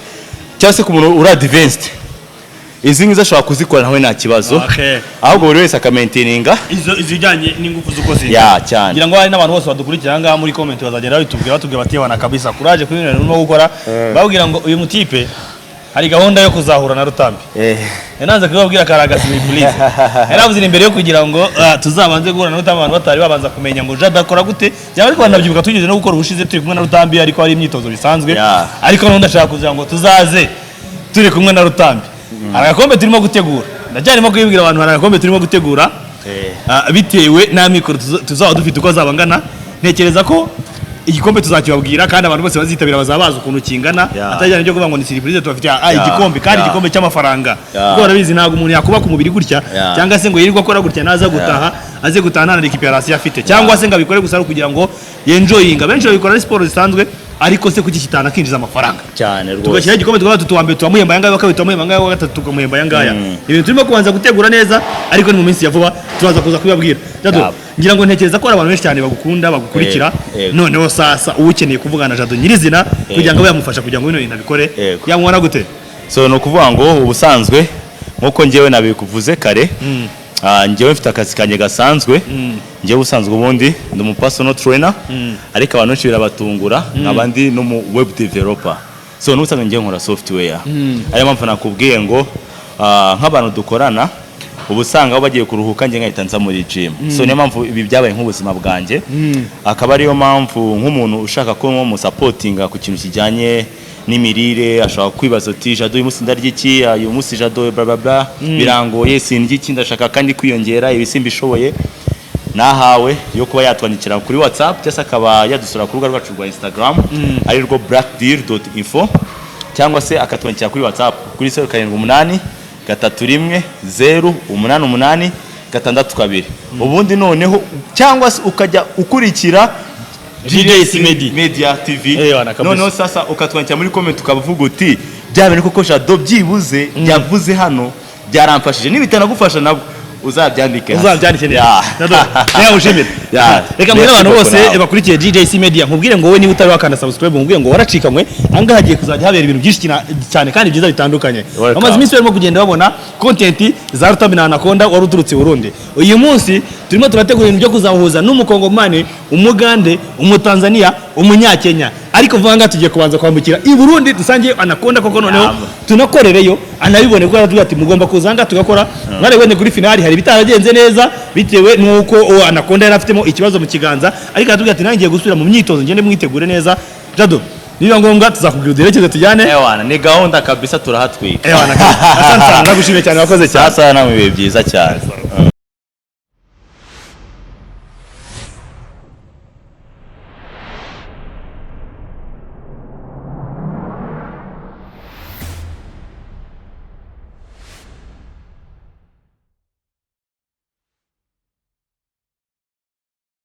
S3: cyangwa se ku muntu uri advanced izi ngizo ashobora kuzikora nawe nta kibazo ahubwo buri wese akamaintininga
S2: izijyanye n'ingufu zuko ziri
S3: cyane
S2: ngira ngo hari n'abantu bose badukurikira ngaha muri comment bazagenda batubwira bati wana kabisa kuraje kuri ibintu no gukora babwira ngo uyu mutipe hari gahunda yo kuzahura na Rutambi nanze kubabwira karagazi ni please yaravuze imbere yo kugira ngo tuzabanze guhura na Rutambi abantu batari babanza kumenya ngo Jada akora gute cyangwa ariko banabyibuka tugeze no gukora ubushize turi kumwe na Rutambi ariko hari imyitozo bisanzwe ariko none ndashaka kugira ngo tuzaze turi kumwe na Rutambi agakombe turimo gutegura ndacyarimo kubibwira abantu hari agakombe turimo gutegura bitewe n'amikoro tuzaba dufite uko zabangana ntekereza ko igikombe tuzakibabwira kandi abantu bose bazitabira bazabaza ukuntu kingana atajyana byo kuvuga ngo ni surprise tubafite igikombe kandi igikombe cy'amafaranga kuko barabizi ntabwo umuntu yakuba ku mubiri gutya cyangwa se ngo yirirwa akora gutya naza gutaha aze gutahana na recuperation afite cyangwa se ngo abikore gusa kugira ngo yenjoyinga benshi babikora ari siporo zisanzwe ariko se kuki kitana kinjiza amafaranga
S3: cyane rwose
S2: tugashyira igikombe tukaba tuwambere tuwamuhemba yangaya bakabita tuwamuhemba yangaya gatatu tukamuhemba yangaya ibintu turimo kubanza gutegura neza ariko ni mu minsi ya vuba tubaza kuza kubabwira Jado ngira ngo ntekereza ko abantu benshi cyane bagukunda bagukurikira noneho sasa ukeneye kuvugana Jado nyirizina kugira ngo yamufasha kugira ngo bino bintu abikore yamubona gute
S3: so no kuvuga ngo ubusanzwe nkuko ngewe nabikuvuze kare ngewe mfite akazi kanjye gasanzwe ngewe usanzwe ubundi ndi umu personal trainer ariko abantu benshi birabatungura nk'abandi no mu web developer so n'ubusanzwe ngewe nkora software ariyo mpamvu nakubwiye ngo nk'abantu dukorana ubusanga aho bagiye kuruhuka nge nkahita nza muri gym so niyo mpamvu ibi byabaye nk'ubuzima bwanjye akaba ariyo mpamvu nk'umuntu ushaka ko mu supportinga ku kintu kijyanye n'imirire ashaka kwibaza ati Jado uyu munsi ndarya iki uyu munsi Jado bla bla bla birangoye sindya iki ndashaka kandi kwiyongera ibisimba ishoboye nahawe yo kuba yatwandikira kuri WhatsApp cyangwa akaba yadusura ku rubuga rwacu rwa Instagram ari rwo blackdeal.info cyangwa se akatwandikira kuri WhatsApp kuri 078 310 088 662 ubundi noneho cyangwa se ukajya ukurikira Media TV noneho sasa ukatwandikira muri comment ukavuga uti byabene koko Jado byibuze byavuze hano byaramfashije nibitanagufasha nabwo uzabyandike
S2: neza nawe ushimire reka mbere abantu bose bakurikiye GJC Media nkubwire ngo wowe niba utari wakanda subscribe nkubwire ngo waracikanywe anga hagiye kuzajya habera ibintu byinshi cyane kandi byiza bitandukanye amaze iminsi barimo kugenda babona content za Rutambi na Anaconda wari uturutse Burundi uyu munsi turimo turategura ibintu byo kuzahuza n'umukongomani, umugande, umutanzania, umunyakenya, ariko vanga tugiye kubanza kwambukira i Burundi dusangiye anakonda koko noneho tunakorereyo anabibone ko aratubwira ati mugomba kuzanga tugakora. Mwarebone kuri finali hari bitaragenze neza bitewe nuko anakonda yari afitemo ikibazo mu kiganza, ariko aratubwira ati nangiye gusubira mu myitozo ngende mwitegure neza. Jado niba ngombwa tuzakubwira uderekeze tujyane.
S3: Ewana ni gahunda kabisa turahatwika.
S2: Ewana asante cyane, nagushimiye cyane, wakoze cyane.
S3: Sasa namwe byiza cyane.